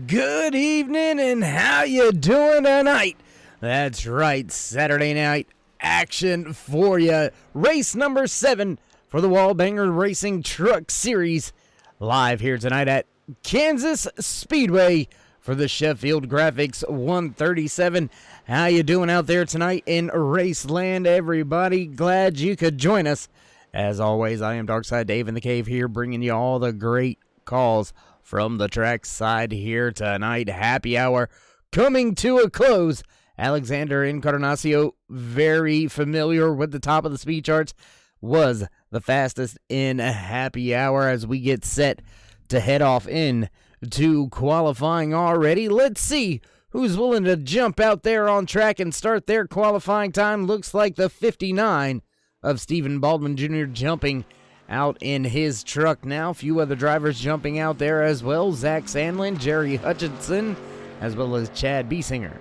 Good evening, and how you doing tonight? That's right, Saturday night action for you. Race number 7 for the Wallbanger Racing Truck Series. Live here tonight at Kansas Speedway for the Sheffield Graphics 137. How you doing out there tonight in Raceland, everybody? Glad you could join us. As always, I am Darkside Dave in the Cave here, bringing you all the great calls from the track side here tonight. Happy hour coming to a close. Alexander Encarnacio, very familiar with the top of the speed charts, was the fastest in happy hour as we get set to head off in to qualifying already. Let's see who's willing to jump out there on track and start their qualifying time. Looks like the 59 of Stephen Baldwin Jr. jumping out in his truck now. A few other drivers jumping out there as well. Zach Sandlin, Jerry Hutchinson, as well as Chad Biesinger.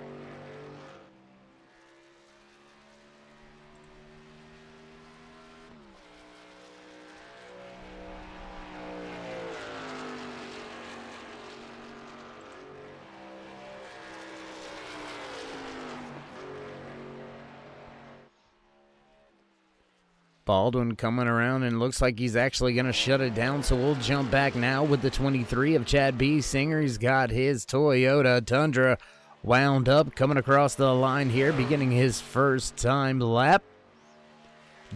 Baldwin coming around and looks like he's actually going to shut it down, so we'll jump back now with the 23 of Chad Biesinger. He's got his Toyota Tundra wound up, coming across the line here, beginning his first time lap.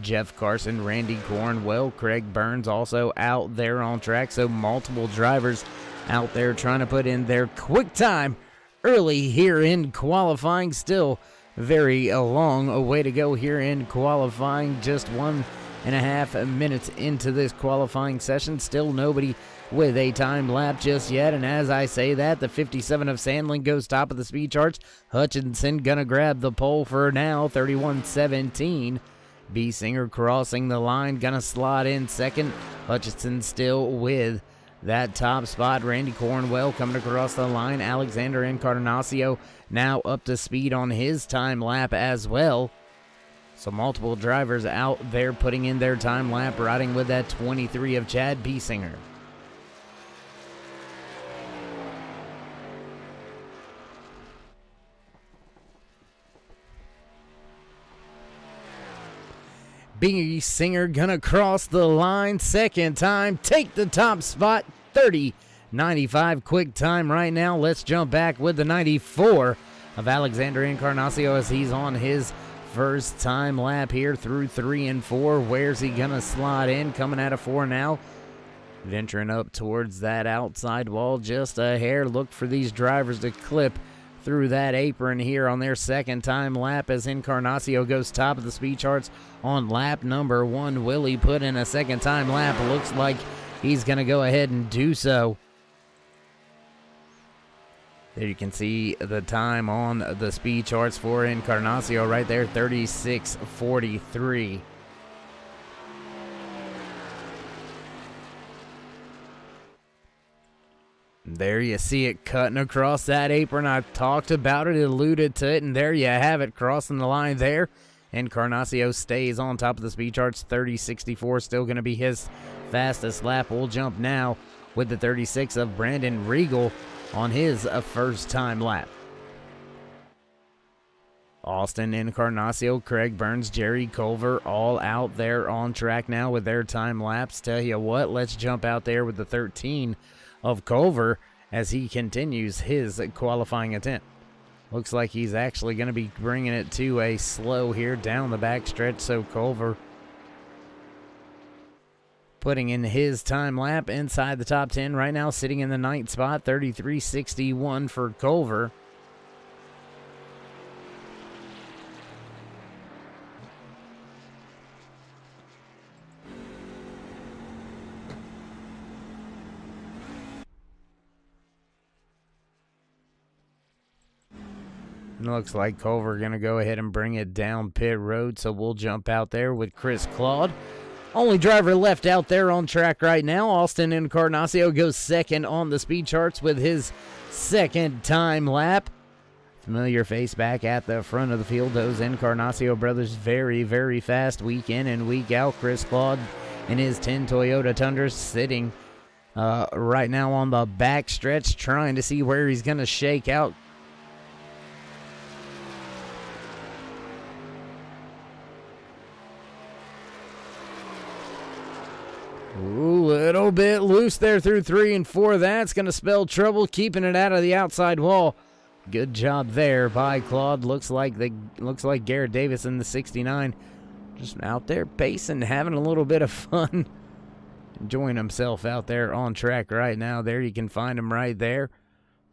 Jeff Carson, Randy Cornwell, Craig Burns also out there on track, so multiple drivers out there trying to put in their quick time early here in qualifying. Still very long way to go here in qualifying. Just 1.5 minutes into this qualifying session. Still nobody with a time lap just yet. And as I say that, the 57 of Sandlin goes top of the speed charts. Hutchinson gonna grab the pole for now, 31:17. Biesinger crossing the line, gonna slot in second. Hutchinson still with that top spot. Randy Cornwell coming across the line. Alexander Encarnacio now up to speed on his time lap as well. So multiple drivers out there putting in their time lap, riding with that 23 of Chad Biesinger. Biesinger gonna cross the line second time, take the top spot, 30:95 quick time right now. Let's jump back with the 94 of Alexander Encarnacio as he's on his first time lap here through 3 and 4. Where's he gonna slot in? Coming out of 4 now, venturing up towards that outside wall just a hair. Look for these drivers to clip through that apron here on their second time lap as Encarnacio goes top of the speed charts on lap number 1. Will he put in a second time lap? Looks like he's going to go ahead and do so. There you can see the time on the speed charts for Encarnacio right there, 36:43. There you see it cutting across that apron. I talked about it, alluded to it, and there you have it crossing the line there. Encarnacio stays on top of the speed charts, 30:64, still going to be his fastest lap. We'll jump now with the 36 of Brandon Regal on his first time lap. Austin Encarnacio, Craig Burns, Jerry Culver all out there on track now with their time laps. Tell you what, let's jump out there with the 13 of Culver as he continues his qualifying attempt. Looks like he's actually going to be bringing it to a slow here down the backstretch, so Culver putting in his time lap inside the top 10 right now, sitting in the 9th spot, 33:61 for Culver. And looks like Culver going to go ahead and bring it down pit road, so we'll jump out there with Chris Claude. Only driver left out there on track right now. Austin Encarnacio goes second on the speed charts with his second time lap. Familiar face back at the front of the field. Those Encarnacio brothers very, very fast week in and week out. Chris Claude in his 10 Toyota Tundra sitting right now on the back stretch, trying to see where he's going to shake out. Ooh, little bit loose there through 3 and 4. That's going to spell trouble, keeping it out of the outside wall. Good job there by Claude. Looks like Garrett Davis in the 69 just out there pacing, having a little bit of fun. Enjoying himself out there on track right now. There you can find him right there.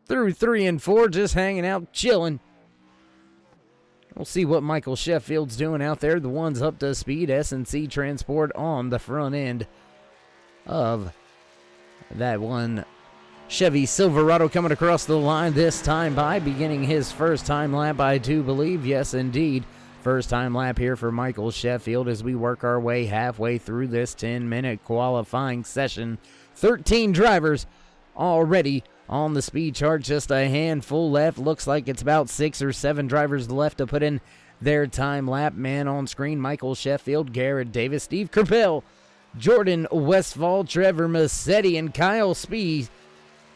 Through 3 and 4, just hanging out, chilling. We'll see what Michael Sheffield's doing out there. The one's up to speed. S&C Transport on the front end of that one Chevy Silverado coming across the line this time by beginning his first time lap, I do believe. Yes, indeed. First time lap here for Michael Sheffield as we work our way halfway through this 10-minute qualifying session. 13 drivers already on the speed chart, just a handful left. Looks like it's about 6 or 7 drivers left to put in their time lap. Man on screen, Michael Sheffield, Garrett Davis, Steve Kerpel, Jordan Westfall, Trevor Massetti, and Kyle Spees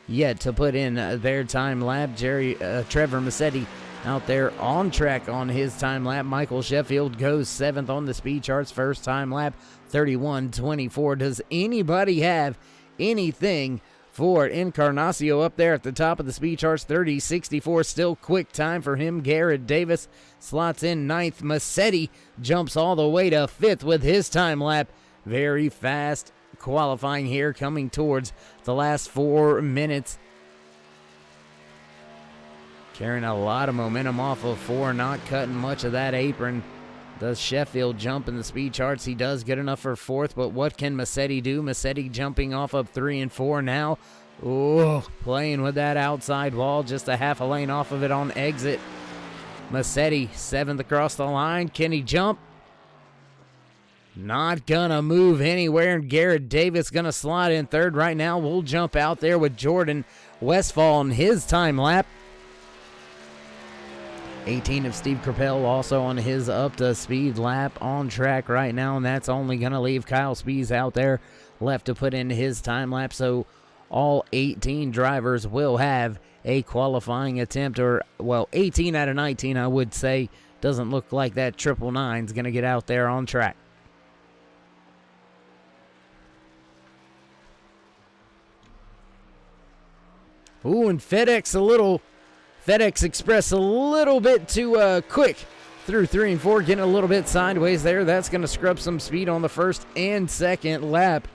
yet to put in their time lap. Trevor Massetti out there on track on his time lap. Michael Sheffield goes 7th on the speed charts, first time lap, 31:24. Does anybody have anything for Encarnacio up there at the top of the speed charts? 30:64, still quick time for him. Garrett Davis slots in 9th. Massetti jumps all the way to 5th with his time lap. Very fast qualifying here, coming towards the last 4 minutes. Carrying a lot of momentum off of 4, not cutting much of that apron. Does Sheffield jump in the speed charts? He does, good enough for 4th, but what can Massetti do? Massetti jumping off of 3 and 4 now. Ooh, playing with that outside wall, just a half a lane off of it on exit. Massetti 7th across the line. Can he jump? Not gonna move anywhere, and Garrett Davis gonna slide in 3rd right now. We'll jump out there with Jordan Westfall on his time lap. 18 of Steve Kerpel also on his up to speed lap on track right now, and that's only gonna leave Kyle Spees out there left to put in his time lap. So all 18 drivers will have a qualifying attempt, or well, 18 out of 19 I would say. Doesn't look like that 999's gonna get out there on track. Ooh, and FedEx Express a little bit too quick through 3 and 4, getting a little bit sideways there. That's going to scrub some speed on the first and second lap.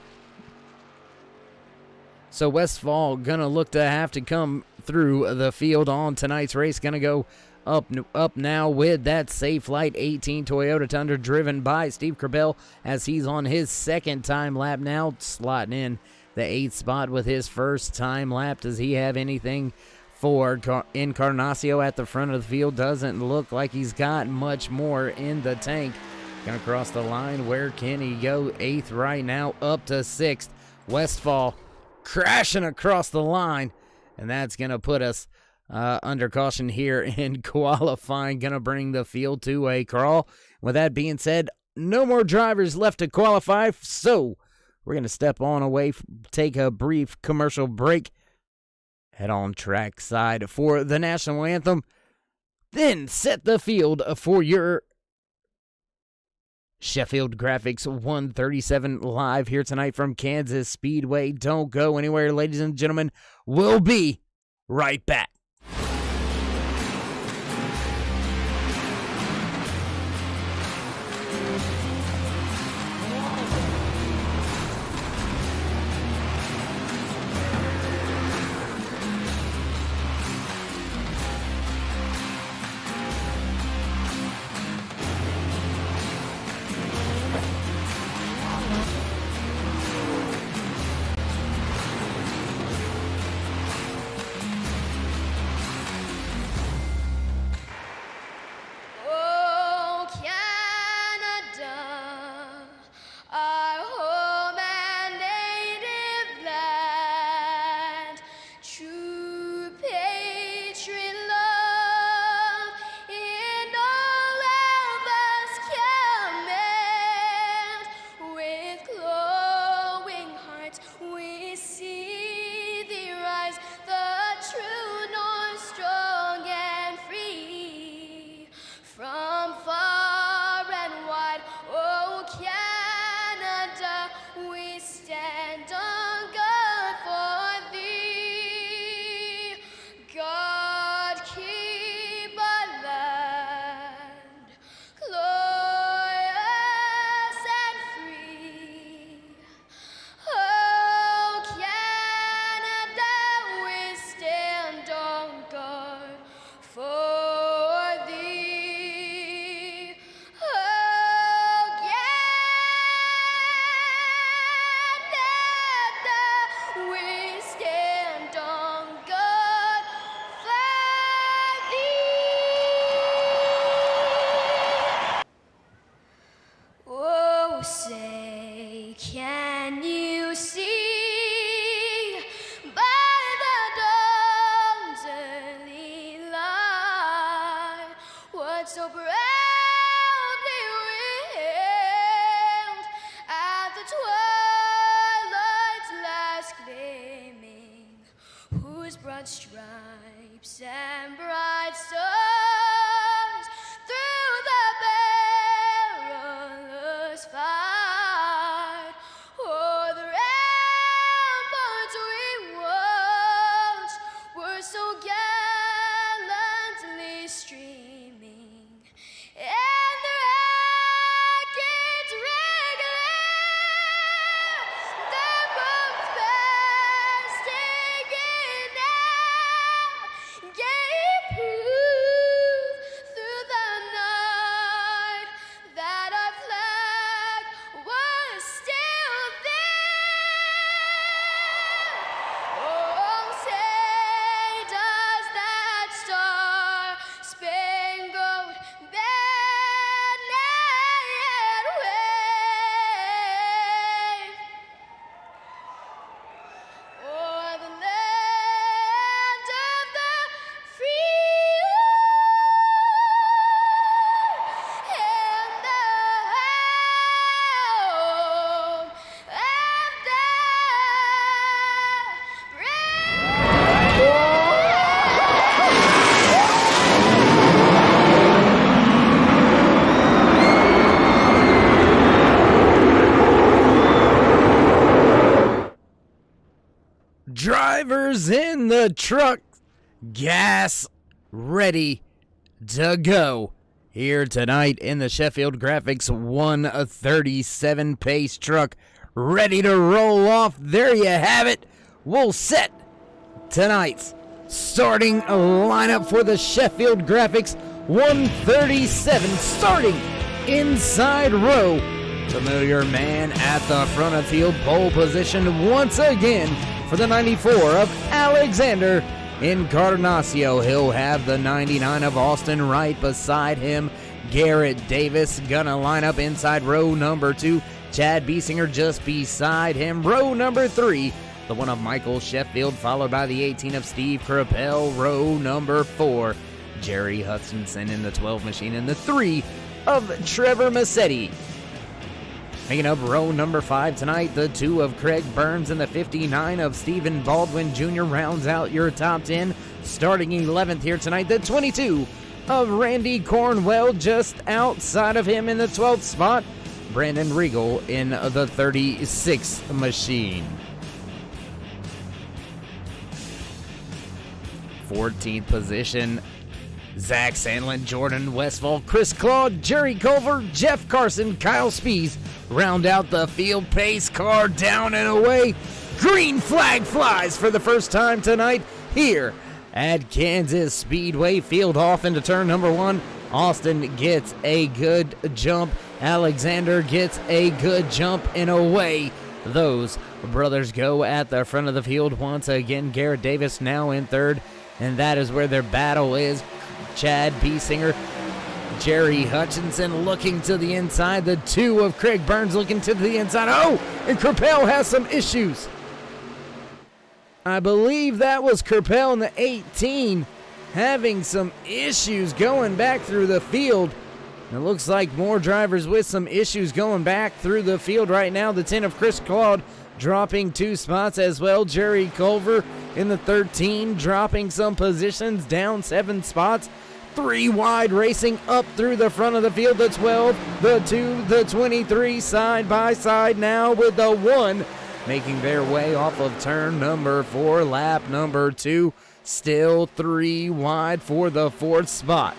So Westfall going to look to have to come through the field on tonight's race. Going to go up now with that Safe Light 18 Toyota Tundra driven by Steve Kerpel as he's on his second time lap now, slotting in the 8th spot with his first time lap. Does he have anything for Encarnacio at the front of the field? Doesn't look like he's got much more in the tank. Gonna cross the line. Where can he go? 8th right now, up to 6th. Westfall crashing across the line, and that's gonna put us under caution here in qualifying. Gonna bring the field to a crawl. With that being said, no more drivers left to qualify, so we're going to step on away, take a brief commercial break, head on track side for the national anthem, then set the field for your Sheffield Graphics 137 live here tonight from Kansas Speedway. Don't go anywhere, ladies and gentlemen. We'll be right back. so proudly wailed at the twilight's last gleaming, whose broad stripes and bright stars through the perilous fight o'er the ramparts we watched were so gallantly streaming, and the rackets regular, the boats bursting in out, gave proof through the night that our flag was still there. Oh, say does that star-spangled banner yet wave o'er the land of the free and the home of the Drivers in the truck, gas ready to go. Here tonight in the Sheffield Graphics 137 pace truck, ready to roll off. There you have it. We'll set tonight's starting lineup for the Sheffield Graphics 137, starting inside row. Familiar man at the front of field, pole position once again for the 94 of Alexander Encarnacio. He'll have the 99 of Austin right beside him. Garrett Davis gonna line up inside row number 2. Chad Biesinger just beside him. Row number 3, the one of Michael Sheffield, followed by the 18 of Steve Crapell. Row number 4, Jerry Hutchinson in the 12 machine, and the 3 of Trevor Massetti. Making up row number 5 tonight, the 2 of Craig Burns and the 59 of Stephen Baldwin Jr. rounds out your top 10. Starting 11th here tonight, the 22 of Randy Cornwell, just outside of him in the 12th spot, Brandon Regal in the 36th machine. 14th position, Zach Sandlin, Jordan Westfall, Chris Claude, Jerry Culver, Jeff Carson, Kyle Spees round out the field. Pace car down and away. Green flag flies for the first time tonight here at Kansas Speedway. Field off into turn number 1. Austin gets a good jump. Alexander gets a good jump, and away those brothers go at the front of the field once again. Garrett Davis now in third, and that is where their battle is. Chad Biesinger, Jerry Hutchinson looking to the inside. The 2 of Craig Burns looking to the inside. Oh, and Crapell has some issues. I believe that was Crapell in the 18 having some issues going back through the field. It looks like more drivers with some issues going back through the field right now. The 10 of Chris Claude dropping 2 spots as well. Jerry Culver in the 13 dropping some positions, down 7 spots. 3 wide racing up through the front of the field. The 12, the 2, the 23 side by side now with the 1 making their way off of turn number 4, lap number 2. Still 3 wide for the 4th spot.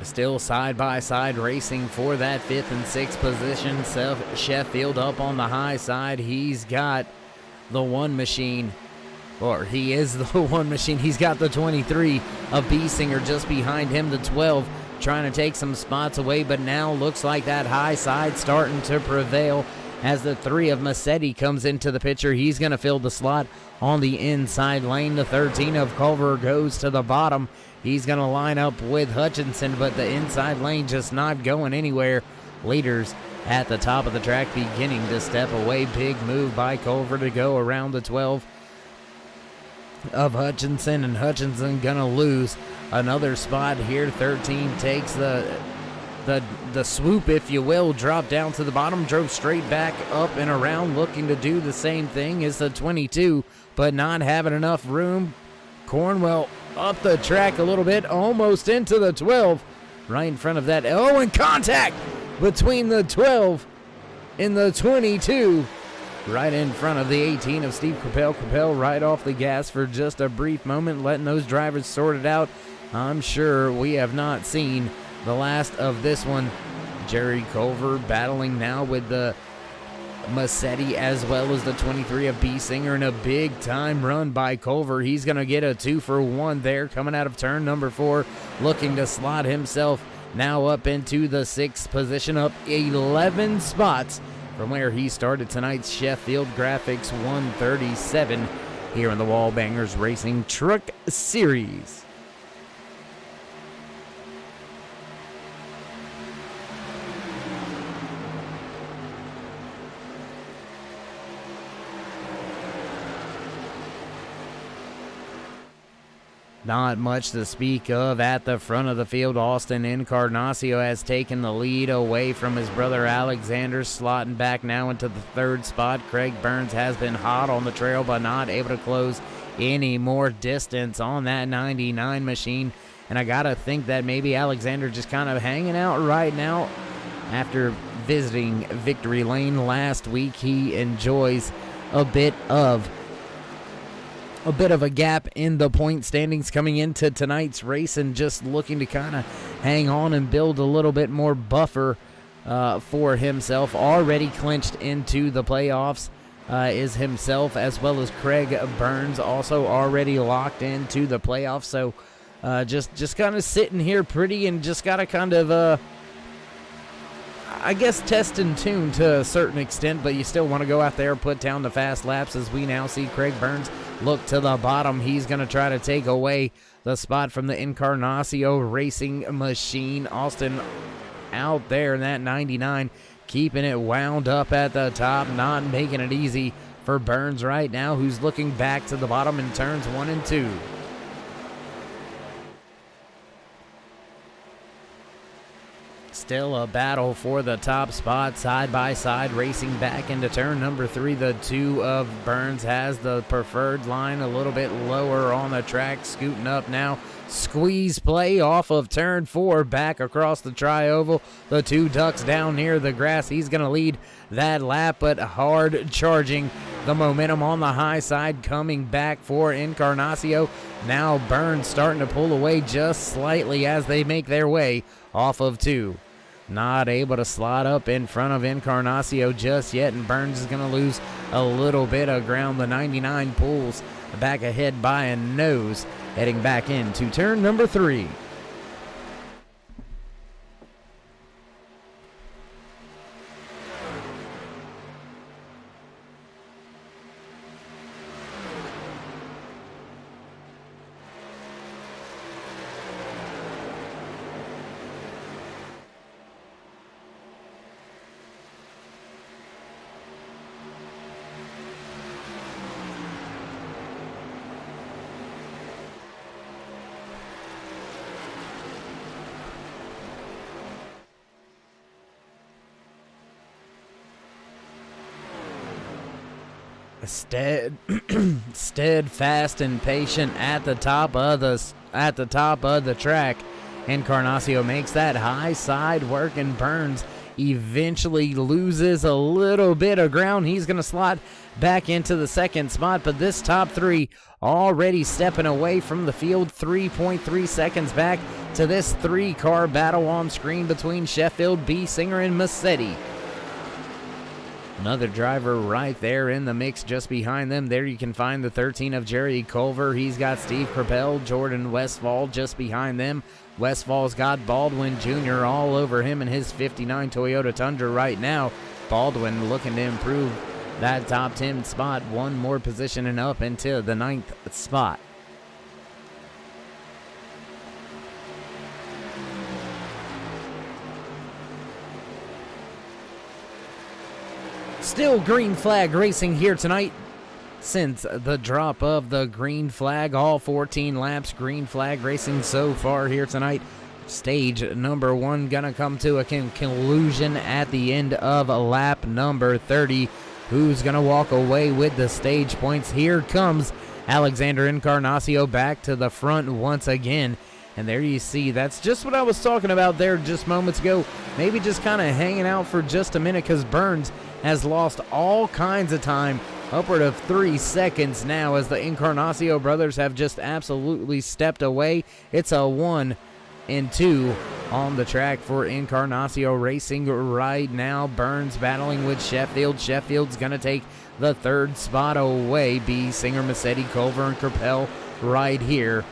Still side-by-side racing for that 5th and 6th position. Sheffield up on the high side. He's got the 1 machine, or he is the 1 machine. He's got the 23 of Biesinger just behind him. The 12 trying to take some spots away, but now looks like that high side starting to prevail as the 3 of Massetti comes into the picture. He's going to fill the slot on the inside lane. The 13 of Culver goes to the bottom. He's going to line up with Hutchinson, but the inside lane just not going anywhere. Leaders at the top of the track beginning to step away. Big move by Culver to go around the 12. of Hutchinson, and Hutchinson gonna lose another spot here. 13 takes the swoop, if you will, drop down to the bottom, drove straight back up and around, looking to do the same thing as the 22, but not having enough room. Cornwell up the track a little bit, almost into the 12, right in front of that. Oh, and contact between the 12 and the 22, right in front of the 18 of Steve Capel. Capel right off the gas for just a brief moment, letting those drivers sort it out. I'm sure we have not seen the last of this one. Jerry Culver battling now with the Massetti as well as the 23 of B. Singer, in a big time run by Culver. He's going to get a 2-for-1 there coming out of turn number 4, looking to slot himself now up into the 6th position, up 11 spots from where he started tonight's Sheffield Graphics 137 here in the Wallbangers Racing Truck Series. Not much to speak of at the front of the field. Austin Encarnacio has taken the lead away from his brother Alexander, slotting back now into the 3rd spot. Craig Burns has been hot on the trail, but not able to close any more distance on that 99 machine. And I gotta think that maybe Alexander just kind of hanging out right now after visiting Victory Lane last week. He enjoys a bit of a gap in the point standings coming into tonight's race, and just looking to kind of hang on and build a little bit more buffer for himself. Already clinched into the playoffs is himself, as well as Craig Burns, also already locked into the playoffs. So just kind of sitting here pretty, and just got to kind of I guess test and tune to a certain extent, but you still want to go out there, put down the fast laps, as we now see Craig Burns look to the bottom. He's going to try to take away the spot from the Encarnacio Racing machine. Austin out there in that 99, keeping it wound up at the top, not making it easy for Burns right now, who's looking back to the bottom in turns 1 and 2. Still a battle for the top spot, side by side, racing back into turn number 3. The 2 of Burns has the preferred line, a little bit lower on the track, scooting up now. Squeeze play off of turn 4, back across the tri-oval. The 2 ducks down near the grass. He's going to lead that lap, but hard charging the momentum on the high side, coming back for Encarnacio. Now Burns starting to pull away just slightly as they make their way off of 2. Not able to slot up in front of Encarnacio just yet, and Burns is going to lose a little bit of ground. The 99 pulls back ahead by a nose, heading back into turn number 3. Steadfast and patient at the top of the track. Encarnacio makes that high side work, and Burns eventually loses a little bit of ground. He's going to slot back into the 2nd spot, but this top 3 already stepping away from the field. 3.3 seconds back to this 3-car battle on screen between Sheffield, B. Singer, and Massetti. Another driver right there in the mix just behind them. There you can find the 13 of Jerry Culver. He's got Steve Crapel, Jordan Westfall just behind them. Westfall's got Baldwin Jr. all over him in his 59 Toyota Tundra right now. Baldwin looking to improve that top 10 spot, one more position and up into the 9th spot. Still green flag racing here tonight. since the drop of the green flag. All 14 laps, green flag racing so far here tonight. Stage number 1 gonna come to a conclusion at the end of lap number 30. Who's gonna walk away with the stage points? Here comes Alexander Encarnacio back to the front once again. And there you see, that's just what I was talking about there just moments ago. Maybe just kind of hanging out for just a minute because Burns has lost all kinds of time, upward of 3 seconds now, as the Encarnacio brothers have just absolutely stepped away. It's a 1 and 2 on the track for Encarnacio Racing right now. Burns battling with Sheffield. Sheffield's going to take the 3rd spot away. B. Singer, Massetti, Culver, and Capel right here.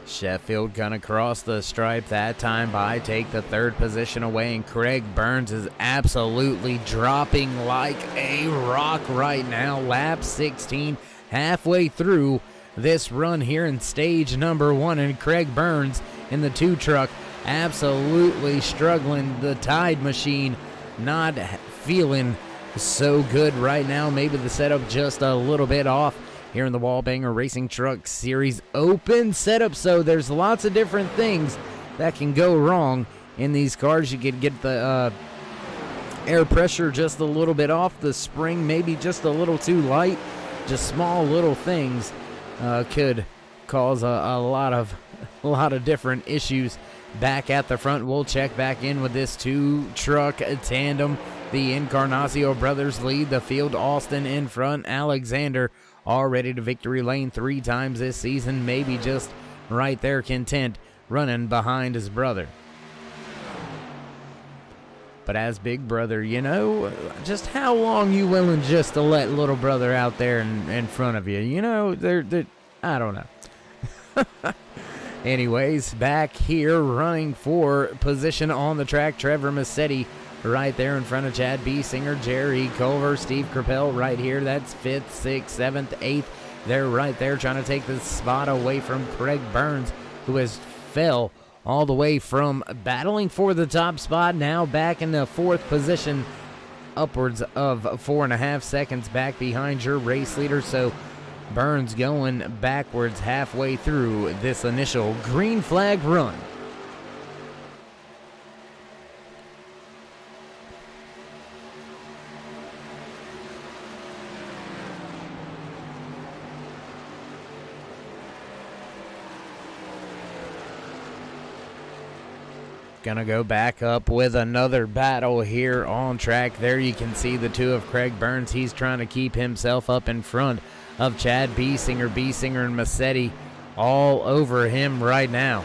Sheffield gonna cross the stripe that time by take the 3rd position away, and Craig Burns is absolutely dropping like a rock right now. Lap 16, halfway through this run here in stage number 1, and Craig Burns in the 2 truck absolutely struggling. The Tide machine not feeling so good right now. Maybe the setup just a little bit off here in the Wallbanger Racing Truck Series open setup, so there's lots of different things that can go wrong in these cars. You could get the air pressure just a little bit off, the spring maybe just a little too light. Just small little things could cause a lot of different issues back at the front. We'll check back in with this 2-truck tandem. The Encarnacio brothers lead the field. Austin in front. Alexander already to victory lane 3 times this season, maybe just right there content running behind his brother. But as big brother, you know, just how long you willing just to let little brother out there in front of you? You know, they're I don't know. Anyways, back here running for position on the track, Trevor Massetti right there in front of Chad B. Singer, Jerry Culver, Steve Crapel right here. That's 5th, 6th, 7th, 8th. They're right there trying to take the spot away from Craig Burns, who has fell all the way from battling for the top spot, now back in the 4th position, upwards of 4.5 seconds back behind your race leader. So Burns going backwards halfway through this initial green flag run. Gonna go back up with another battle here on track. There you can see the 2 of Craig Burns. He's trying to keep himself up in front of Chad B. Singer, and Massetti all over him right now.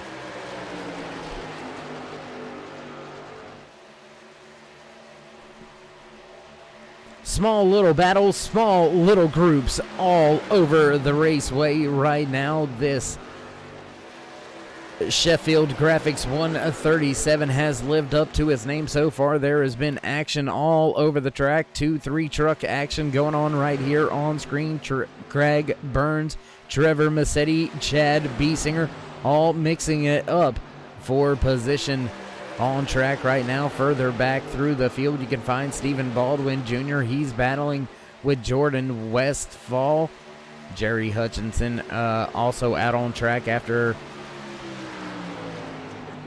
Small little battles, small little groups all over the raceway right now. This Sheffield Graphics 137 has lived up to its name so far. There has been action all over the track. 2-3 truck action going on right here on screen. Craig Burns, Trevor Massetti, Chad B. Singer, all mixing it up for position on track right now. Further back through the field, you can find Stephen Baldwin Jr. He's battling with Jordan Westfall. Jerry Hutchinson also out on track after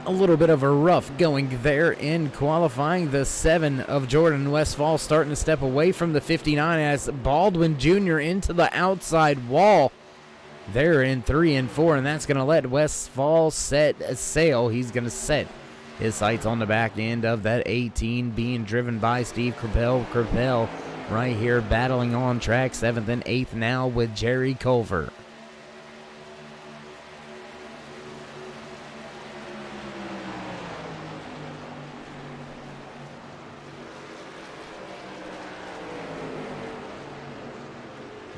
a little bit of a rough going there in qualifying. The 7 of Jordan Westfall starting to step away from the 59 as Baldwin Jr. into the outside wall there in 3 and 4, and that's going to let Westfall set sail. He's going to set his sights on the back end of that 18 being driven by Steve Crapel. Crapel right here battling on track, 7th and 8th now with Jerry Culver.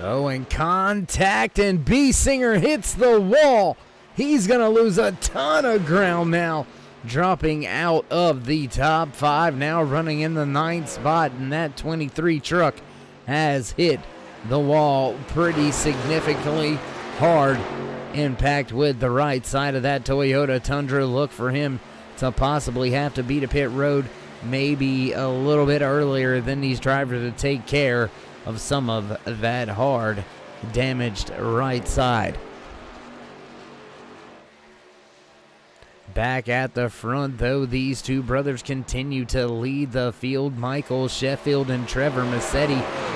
Oh, and contact, and B. Singer hits the wall. He's going to lose a ton of ground now dropping out of the top 5, now running in the 9th spot, and that 23 truck has hit the wall pretty significantly hard. Impact with the right side of that Toyota Tundra. Look for him to possibly have to beat a pit road maybe a little bit earlier than these drivers to take care of some of that hard damaged right side. Back at the front, though, these two brothers continue to lead the field. Michael Sheffield and Trevor Massetti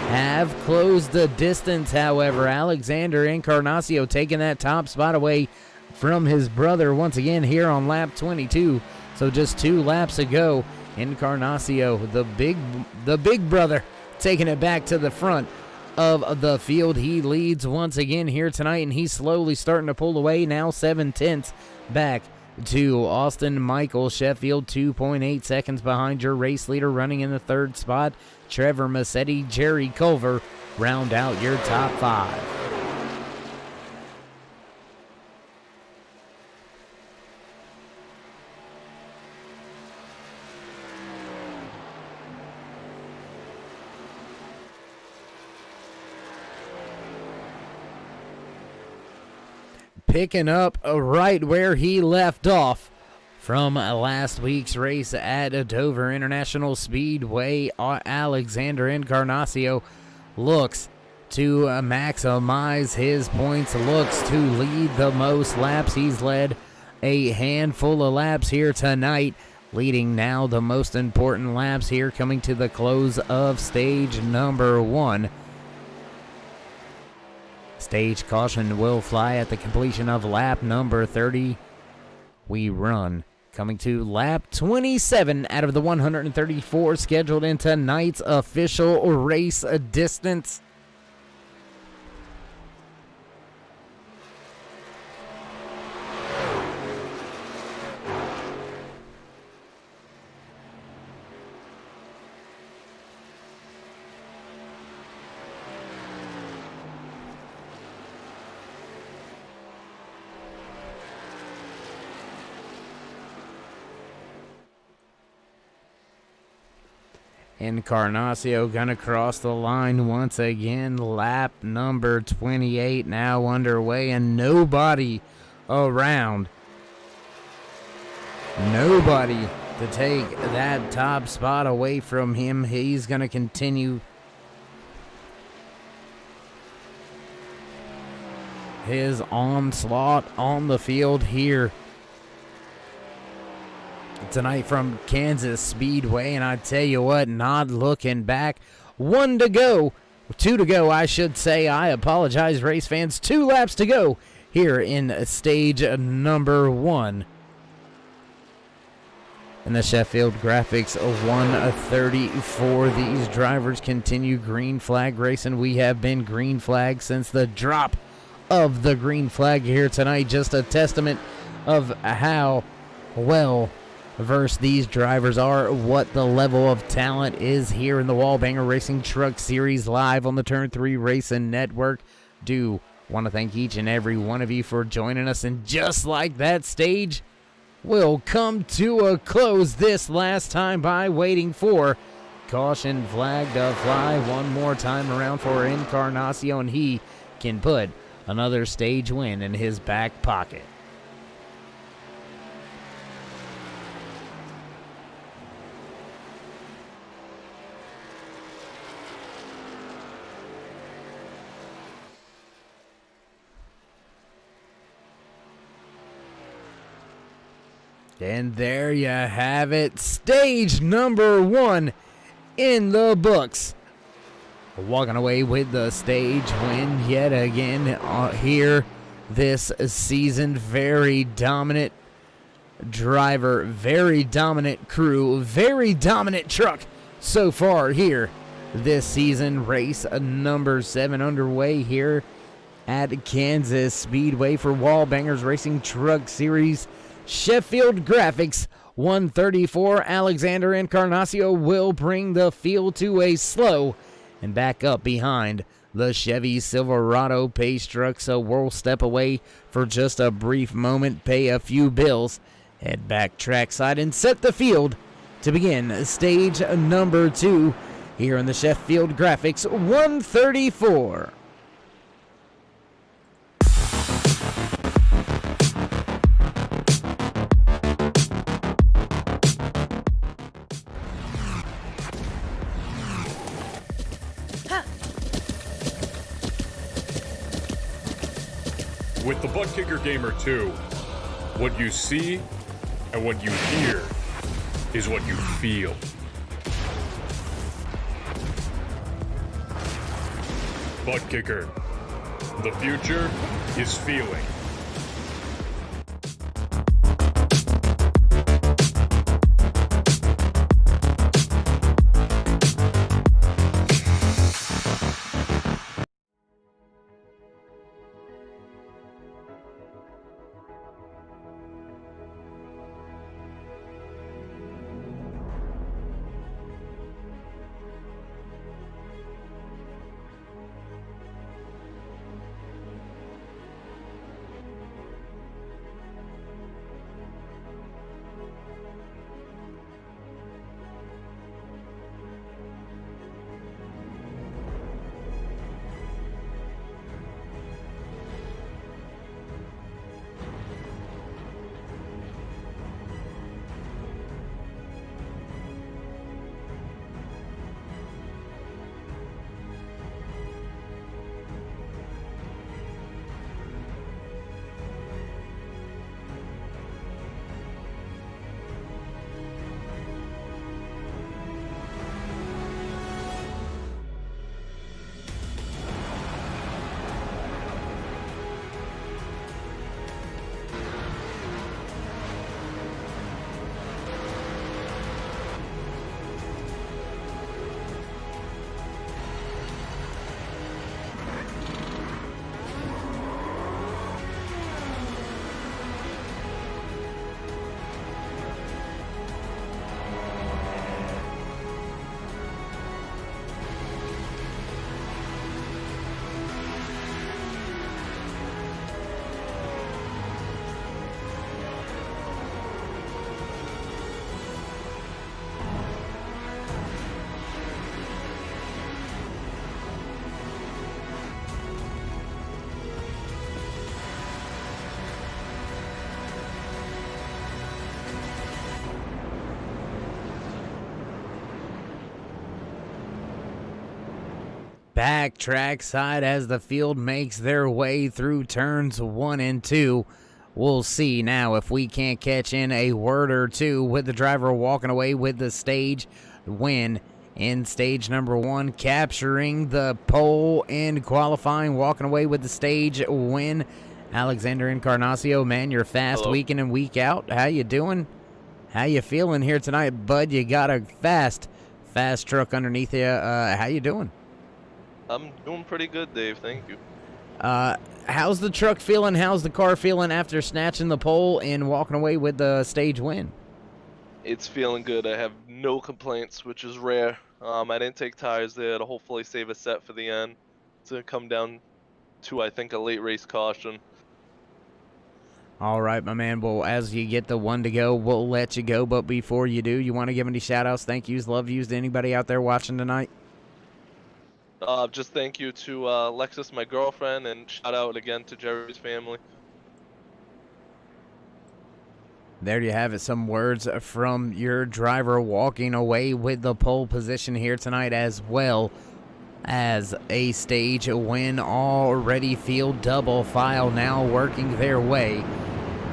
have closed the distance. However, Alexander Encarnacio taking that top spot away from his brother once again here on lap 22. So just 2 laps ago, Encarnacio, the big brother, taking it back to the front of the field. He leads once again here tonight, and he's slowly starting to pull away, now 7/10 back to Austin Michael Sheffield, 2.8 seconds behind your race leader. Running in the 3rd spot, Trevor Massetti, Jerry Culver round out your top 5. Picking up right where he left off from last week's race at Dover International Speedway, Alexander Encarnacio looks to maximize his points, looks to lead the most laps. He's led a handful of laps here tonight, leading now the most important laps here, coming to the close of stage number 1. Stage caution will fly at the completion of lap number 30. We run coming to lap 27 out of the 134 scheduled in tonight's official race distance. Encarnacio gonna cross the line once again. Lap number 28 now underway, and nobody around. Nobody to take that top spot away from him. He's gonna continue his onslaught on the field here tonight from Kansas Speedway, and I tell you what, not looking back. 2 to go, I should say. I apologize, race fans. 2 laps to go here in stage number 1. And the Sheffield Graphics 134. These drivers continue green flag racing. We have been green flag since the drop of the green flag here tonight. Just a testament of how well versed these drivers are, what the level of talent is here in the Wallbanger Racing Truck Series live on the Turn 3 Racing Network. Do want to thank each and every one of you for joining us, and just like that, stage will come to a close this last time by waiting for caution flag to fly one more time around for Encarnacio, and he can put another stage win in his back pocket. And there you have it, stage number 1 in the books. Walking away with the stage win yet again here this season. Very dominant driver, very dominant crew, very dominant truck so far here this season. Race number 7 underway here at Kansas Speedway for Wallbangers Racing Truck Series. Sheffield Graphics 134. Alexander Encarnacio will bring the field to a slow and back up behind the Chevy Silverado pace truck. So we'll step away for just a brief moment, pay a few bills, head back trackside and set the field to begin stage number 2 here in the Sheffield Graphics 134. With the Butt Kicker Gamer 2, what you see and what you hear is what you feel. Butt Kicker. The future is feeling. Back trackside as the field makes their way through turns 1 and 2. We'll see now if we can't catch in a word or two with the driver walking away with the stage win in stage number 1, capturing the pole in qualifying, walking away with the stage win. Alexander Encarnacio, man, you're fast. Hello. Week in and week out. How you doing? How you feeling here tonight, bud? You got a fast truck underneath you. How you doing? I'm doing pretty good, Dave. Thank you. How's the truck feeling? How's the car feeling after snatching the pole and walking away with the stage win? It's feeling good. I have no complaints, which is rare. I didn't take tires there to hopefully save a set for the end to come down to, I think, a late race caution. All right, my man. Well, as you get the one to go, we'll let you go. But before you do, you want to give any shout-outs, thank yous, love yous to anybody out there watching tonight? Just thank you to Lexus, my girlfriend, and shout out again to Jerry's family. There you have it, some words from your driver walking away with the pole position here tonight, as well as a stage win already. Field double file now working their way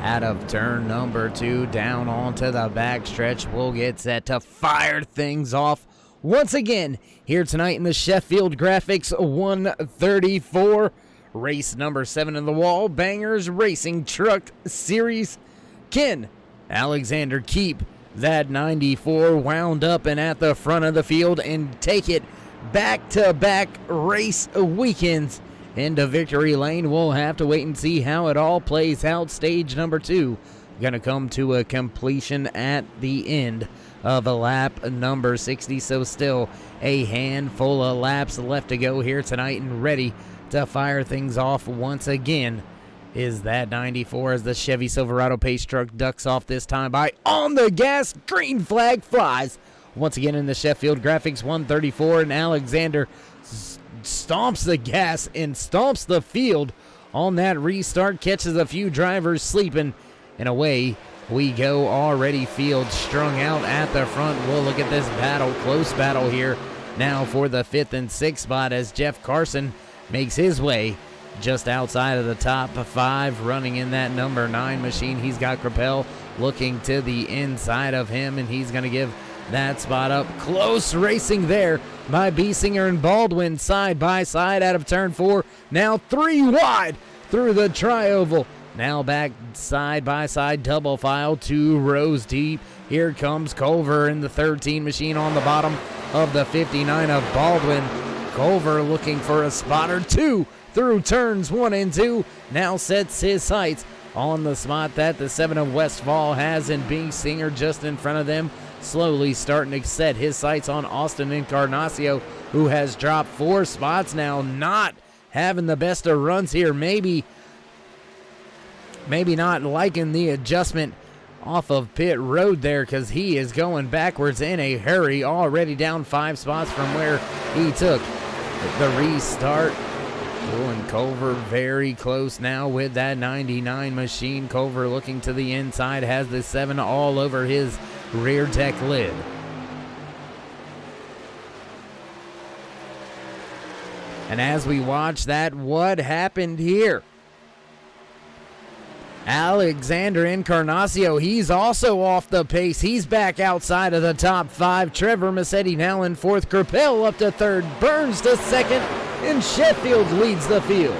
out of turn number 2 down onto the backstretch. We'll get set to fire things off once again here tonight in the Sheffield Graphics 134, race number 7 in the Wall Bangers Racing Truck Series. Can Alexander keep that 94 wound up and at the front of the field and take it back-to-back race weekends into victory lane? We'll have to wait and see how it all plays out. Stage number 2 going to come to a completion at the end of a lap number 60, so still a handful of laps left to go here tonight, and ready to fire things off once again is that 94 as the Chevy Silverado pace truck ducks off this time by on the gas. Green flag flies. Once again in the Sheffield Graphics 134, and Alexander stomps the gas and stomps the field on that restart, catches a few drivers sleeping, and away we go. Already field strung out at the front. We'll look at this battle, close battle here now for the 5th and 6th spot as Jeff Carson makes his way just outside of the top 5, running in that number 9 machine. He's got Crapel looking to the inside of him, and he's going to give that spot up. Close racing there by Biesinger and Baldwin side by side out of turn 4. Now 3 wide through the tri-oval. Now back side by side, double file, 2 rows deep. Here comes Culver in the 13 machine on the bottom of the 59 of Baldwin. Culver looking for a spot or 2 through turns 1 and 2. Now sets his sights on the spot that the 7 of Westfall has, and Biesinger just in front of them, slowly starting to set his sights on Austin Encarnacio, who has dropped 4 spots now, not having the best of runs here. Maybe not liking the adjustment off of pit road there, because he is going backwards in a hurry, already down 5 spots from where he took the restart. And Culver very close now with that 99 machine. Culver looking to the inside, has the 7 all over his rear deck lid. And as we watch that, what happened here? Alexander Encarnacio, he's also off the pace. He's back outside of the top 5. Trevor Massetti now in 4th. Crapel up to 3rd. Burns to 2nd. And Sheffield leads the field.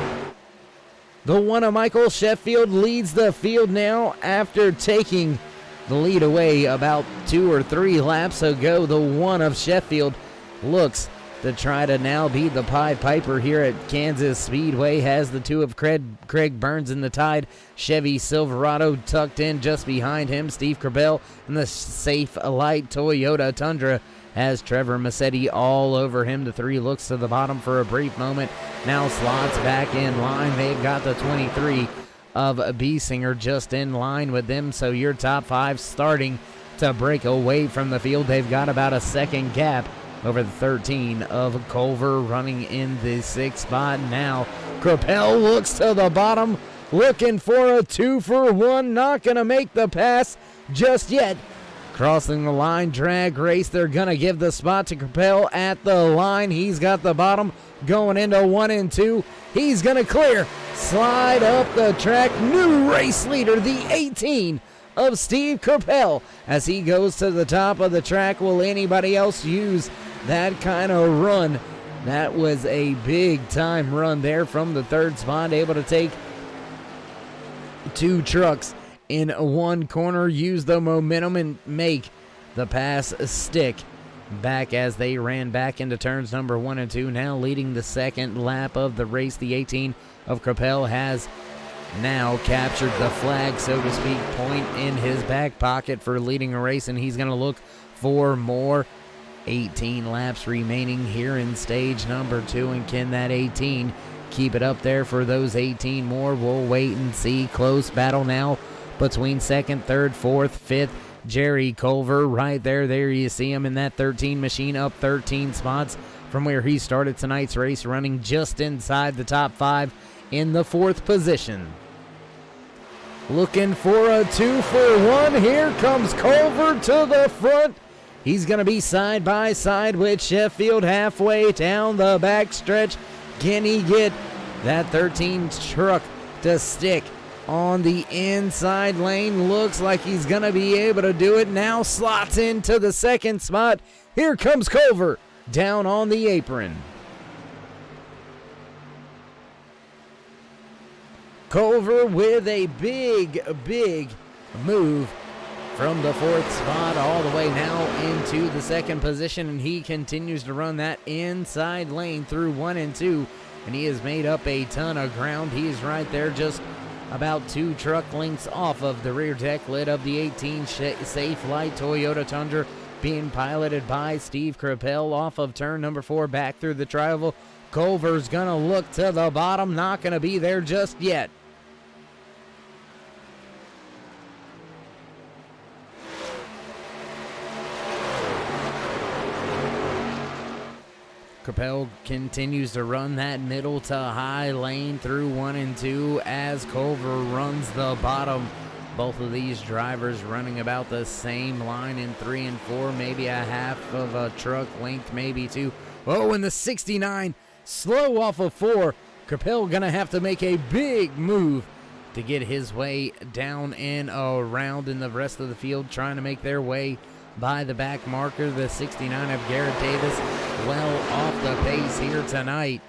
The 1 of Michael Sheffield leads the field now after taking the lead away about 2 or 3 laps ago. The 1 of Sheffield looks to try to now beat the Pied Piper here at Kansas Speedway. Has the 2 of Craig Burns in the Tide Chevy Silverado tucked in just behind him. Steve Crapel in the Safe Light Toyota Tundra has Trevor Massetti all over him. The 3 looks to the bottom for a brief moment. Now slots back in line. They've got the 23 of Biesinger just in line with them. So your top 5 starting to break away from the field. They've got about a 2nd gap over the 13 of Culver running in the 6th spot. Now Crapel looks to the bottom, looking for a 2-for-1. Not going to make the pass just yet. Crossing the line, drag race. They're going to give the spot to Crapel at the line. He's got the bottom going into 1 and 2. He's going to clear. Slide up the track. New race leader, the 18 of Steve Crapel, as he goes to the top of the track. Will anybody else use that kind of run? That was a big time run there from the 3rd spot, able to take 2 trucks in 1 corner, use the momentum and make the pass stick back as they ran back into turns number 1 and 2. Now leading the 2nd lap of the race, the 18 of Crapel has now captured the flag, so to speak, point in his back pocket for leading a race, and he's going to look for more. 18 laps remaining here in stage number 2, and can that 18 keep it up there for those 18 more? We'll wait and see. Close battle now between 2nd, 3rd, 4th, 5th. Jerry Culver right there. There you see him in that 13 machine, up 13 spots from where he started tonight's race, running just inside the top 5 in the 4th position. Looking for a 2-for-1. Here comes Culver to the front. He's going to be side by side with Sheffield halfway down the back stretch. Can he get that 13 truck to stick on the inside lane? Looks like he's going to be able to do it. Now slots into the 2nd spot. Here comes Culver down on the apron. Culver with a big move from the 4th spot all the way now into the 2nd position, and he continues to run that inside lane through 1 and 2, and he has made up a ton of ground. He is right there, just about 2 truck lengths off of the rear deck lid of the 18 Safe Light Toyota Tundra, being piloted by Steve Crapel off of turn number 4 back through the tri-oval. Culver's gonna look to the bottom, not gonna be there just yet. Capel continues to run that middle to high lane through 1 and 2 as Culver runs the bottom. Both of these drivers running about the same line in 3 and 4, maybe a half of a truck length, maybe 2. Oh, and the 69 slow off of 4. Capel gonna have to make a big move to get his way down and around in the rest of the field, trying to make their way by the back marker. The 69 of Garrett Davis well off the pace here tonight.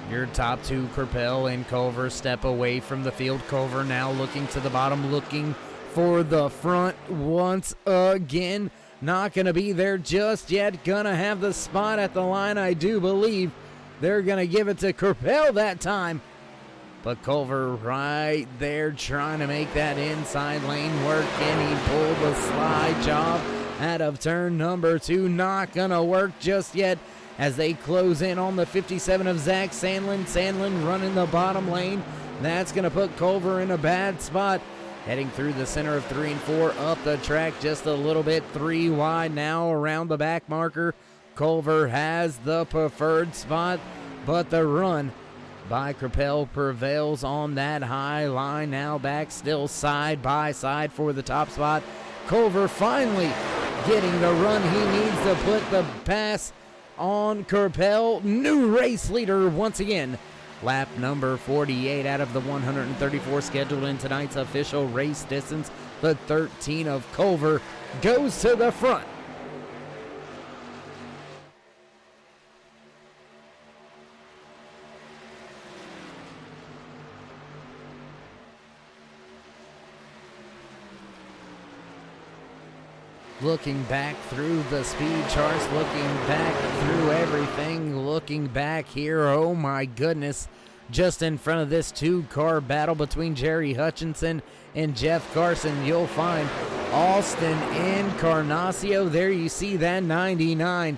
Your top two, Capel and Culver, step away from the field. Culver now looking to the bottom, looking for the front once again. Not going to be there just yet. Gonna have the spot at the line, I do believe. They're going to give it to Capel that time. But Culver right there trying to make that inside lane work, and he pulled the slide job out of turn number 2. Not going to work just yet as they close in on the 57 of Zach Sandlin. Sandlin running the bottom lane. That's going to put Culver in a bad spot. Heading through the center of 3 and 4, up the track just a little bit, 3 wide now around the back marker. Culver has the preferred spot, but the run by Capel prevails on that high line. Now back still side by side for the top spot. Culver finally getting the run he needs to put the pass on Capel. New race leader once again. Lap number 48 out of the 134 scheduled in tonight's official race distance. The 13 of Culver goes to the front. Looking back through the speed charts, looking back through everything, looking back here, oh my goodness, just in front of this 2-car battle between Jerry Hutchinson and Jeff Carson, you'll find Austin Encarnacio. There you see that 99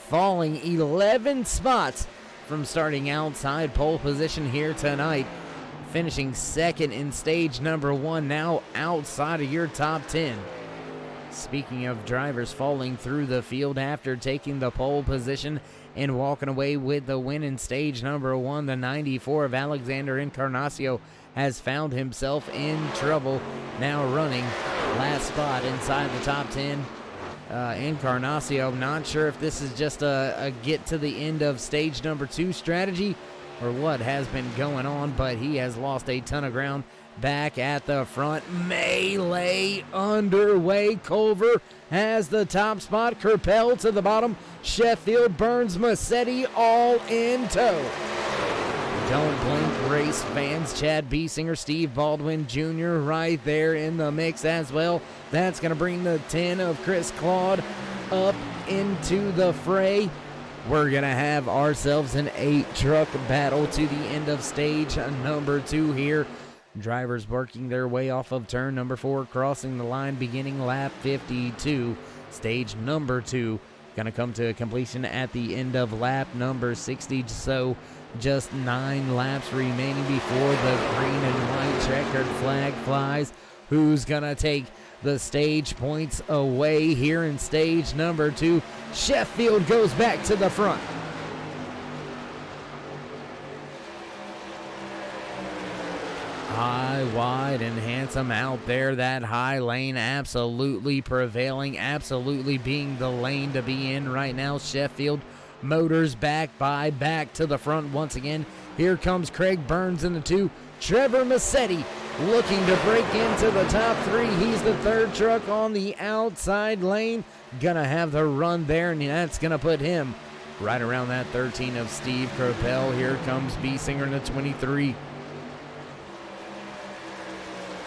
falling 11 spots from starting outside pole position here tonight, finishing second in stage number 1, now outside of your top 10. Speaking of drivers falling through the field after taking the pole position and walking away with the win in stage number 1, the 94 of Alexander Encarnacio has found himself in trouble, now running last spot inside the top 10. Encarnacio, not sure if this is just a get to the end of stage number 2 strategy or what has been going on, but he has lost a ton of ground. Back at the front, melee underway. Culver has the top spot. Capel to the bottom. Sheffield, Burns, Massetti all in tow. Don't blink, race fans. Chad Biesinger, Steve Baldwin Jr. right there in the mix as well. That's going to bring the 10 of Chris Claude up into the fray. We're going to have ourselves an 8-truck battle to the end of stage number 2 here. Drivers working their way off of turn number 4, crossing the line beginning lap 52. Stage number 2 going to come to completion at the end of lap number 60. So just 9 laps remaining before the green and white checkered flag flies. Who's going to take the stage points away here in stage number 2? Sheffield goes back to the front. High, wide, and handsome out there. That high lane absolutely prevailing, absolutely being the lane to be in right now. Sheffield Motors back to the front once again. Here comes Craig Burns in the 2. Trevor Massetti looking to break into the top 3. He's the 3rd truck on the outside lane. Gonna have the run there, and that's gonna put him right around that 13 of Steve Capel. Here comes Biesinger in the 23.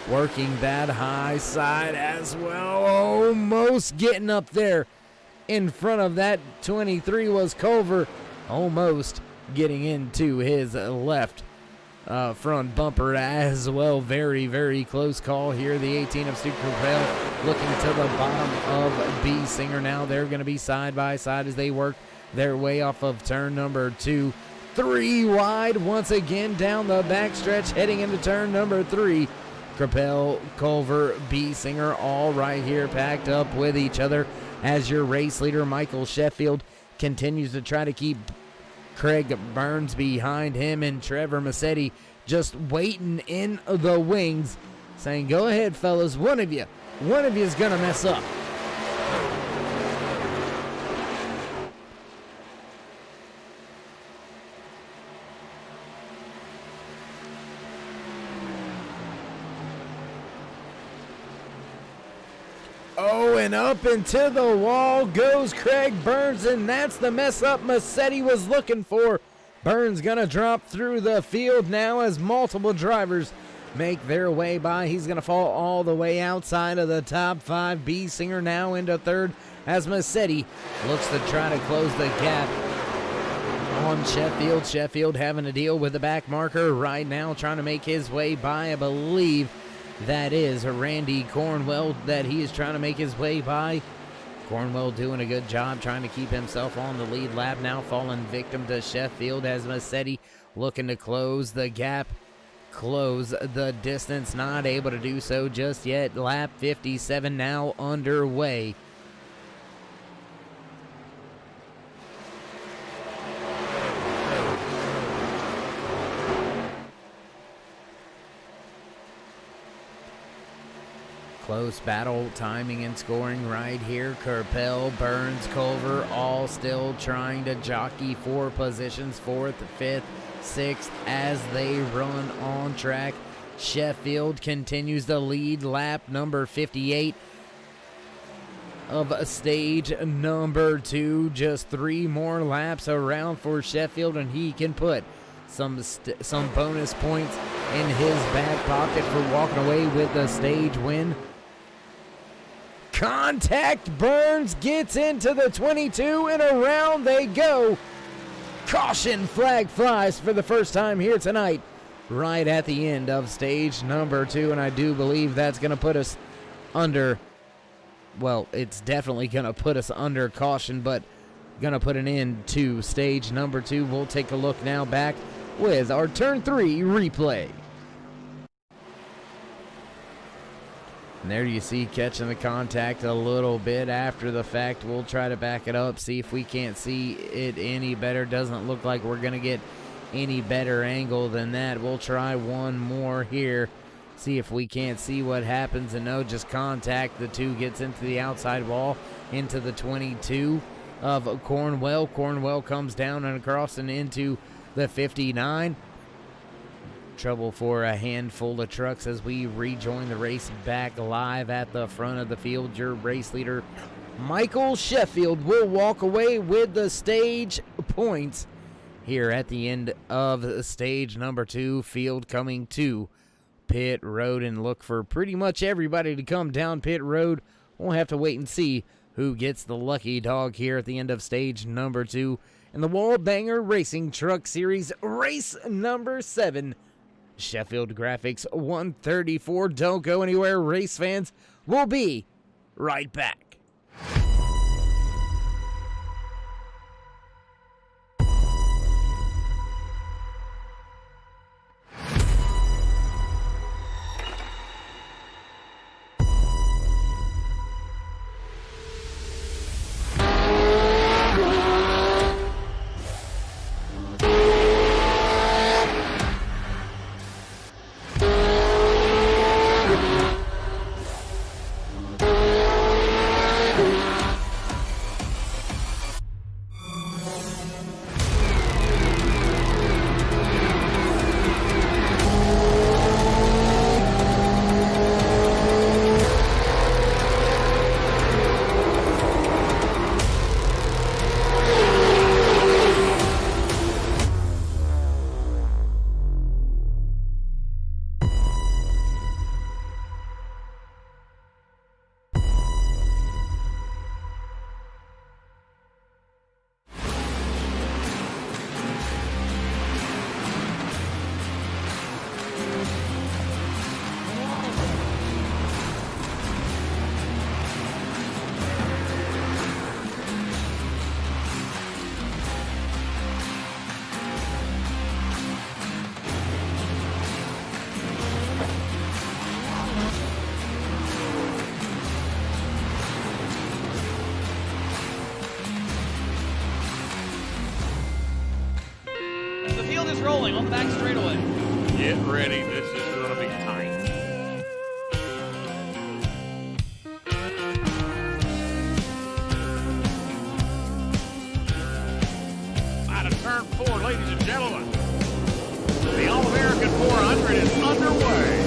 Working that high side as well. Almost getting up there in front of that 23 was Culver. Almost getting into his left front bumper as well. Very, very close call here. The 18 of Steve Capel looking to the bottom of Biesinger. Now they're going to be side by side as they work their way off of turn number 2. 3 wide once again down the backstretch heading into turn number 3. Capel, Culver, B. Singer, all right here packed up with each other as your race leader, Michael Sheffield, continues to try to keep Craig Burns behind him, and Trevor Massetti just waiting in the wings, saying, go ahead, fellas, one of you is going to mess up. Oh, and up into the wall goes Craig Burns, and that's the mess up Massetti was looking for. Burns gonna drop through the field now as multiple drivers make their way by. He's gonna fall all the way outside of the top 5. B. Singer now into third as Massetti looks to try to close the gap on Sheffield. Sheffield having to deal with the back marker right now, trying to make his way by. I believe that is Randy Cornwell that he is trying to make his way by. Cornwell doing a good job trying to keep himself on the lead lap, now falling victim to Sheffield as Massetti looking to close the gap, close the distance, not able to do so just yet. Lap 57 now underway. Close battle, timing and scoring right here. Capel, Burns, Culver, all still trying to jockey for positions, 4th, 5th, 6th as they run on track. Sheffield continues to lead lap number 58 of stage number 2. Just 3 more laps around for Sheffield, and he can put some bonus points in his back pocket for walking away with the stage win. Contact, Burns gets into the 22, and around they go. Caution flag flies for the first time here tonight, right at the end of stage number 2, and I do believe that's going to put us under, well, it's definitely going to put us under caution, but going to put an end to stage number 2. We'll take a look now back with our turn 3 replay. And there you see catching the contact a little bit after the fact. We'll try to back it up, see if we can't see it any better. Doesn't look like we're going to get any better angle than that. We'll try one more here, see if we can't see what happens. And no, just contact. The 2 gets into the outside wall, into the 22 of Cornwell. Cornwell comes down and across and into the 59. Trouble for a handful of trucks as we rejoin the race back live at the front of the field. Your race leader, Michael Sheffield, will walk away with the stage points here at the end of stage number 2. Field coming to pit road, and look for pretty much everybody to come down pit road. We'll have to wait and see who gets the lucky dog here at the end of stage number 2 in the Wall Banger Racing Truck Series race number 7. Sheffield Graphics 134. Don't go anywhere, race fans. We'll be right back. rolling on the back straightaway. Get ready. This is going to be tight. Out of turn 4, ladies and gentlemen. The All-American 400 is underway.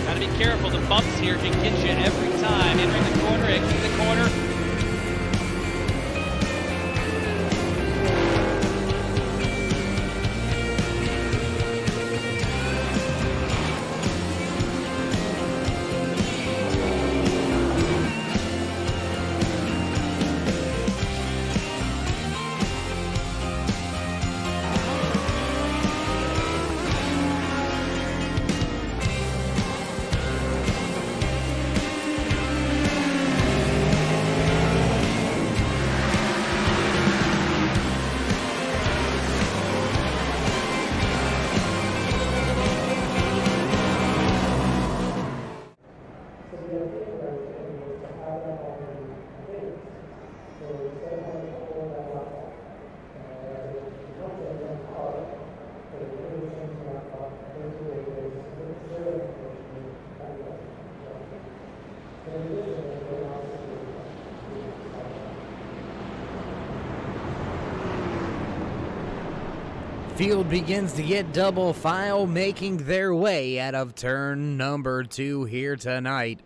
Got to be careful. The bumps here can get you every time. Entering the corner, exiting the corner. Field begins to get double file, making their way out of turn number 2 here tonight.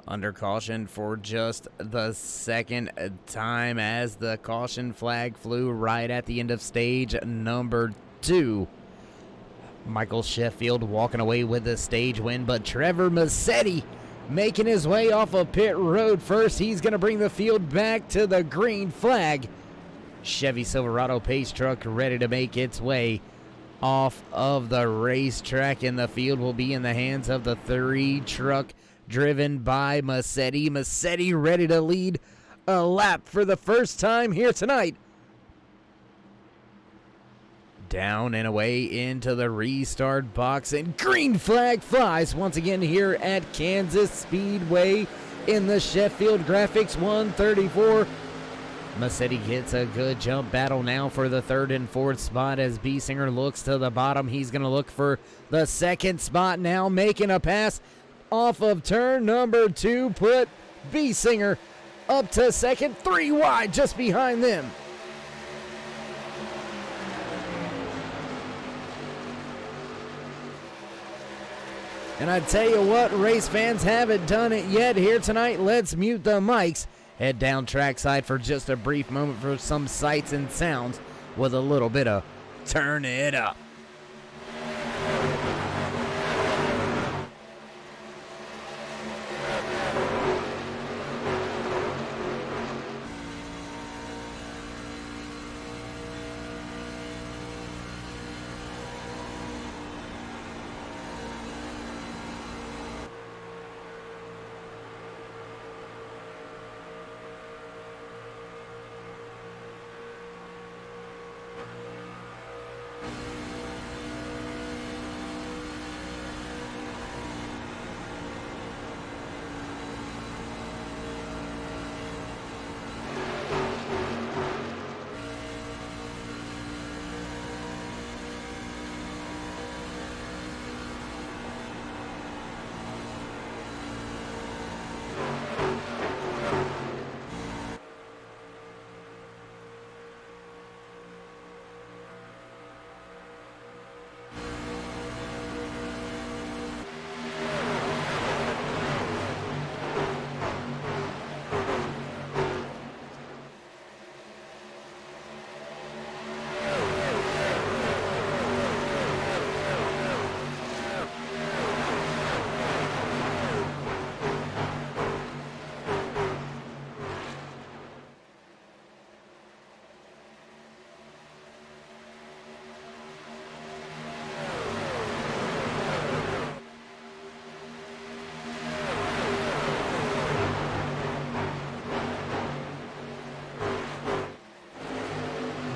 Under caution for just the second time as the caution flag flew right at the end of stage number 2. Michael Sheffield walking away with the stage win, but Trevor Massetti making his way off of pit road first. He's going to bring the field back to the green flag. Chevy Silverado pace truck ready to make its way off of the racetrack, and the field will be in the hands of the 3 truck driven by Massetti. Massetti ready to lead a lap for the first time here tonight. Down and away into the restart box, and green flag flies once again here at Kansas Speedway in the Sheffield Graphics 134. Massetti gets a good jump battle now for the 3rd and 4th spot as Biesinger looks to the bottom. He's going to look for the 2nd spot now, making a pass off of turn number 2. Put Biesinger up to 2nd, 3 wide just behind them. And I tell you what, race fans haven't done it yet here tonight. Let's mute the mics. Head down trackside for just a brief moment for some sights and sounds with a little bit of Turn It Up.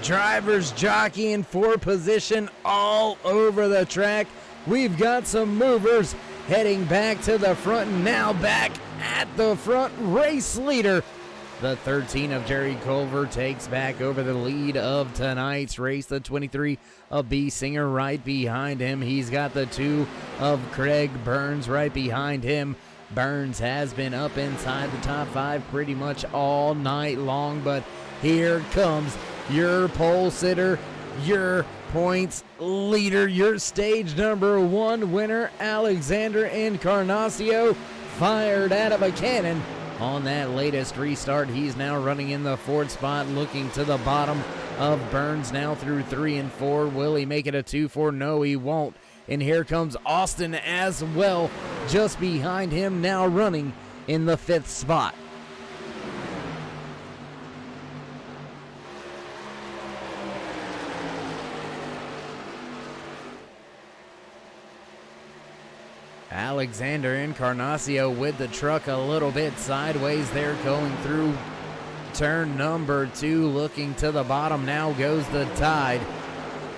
Drivers jockeying for position all over the track. We've got some movers heading back to the front, and now back at the front. Race leader The 13 of Jerry Culver takes back over the lead of tonight's race. The 23 of B. Singer right behind him. He's got the 2 of Craig Burns right behind him. Burns has been up inside the top 5 pretty much all night long, but here comes your pole sitter, your points leader, your stage number 1 winner, Alexander Encarnacio, fired out of a cannon on that latest restart. He's now running in the 4th spot, looking to the bottom of Burns now through 3 and 4. Will he make it a 2-4? No, he won't. And here comes Austin as well, just behind him, now running in the 5th spot. Alexander Encarnacio with the truck a little bit sideways there, going through turn number 2, looking to the bottom. Now goes the Tide.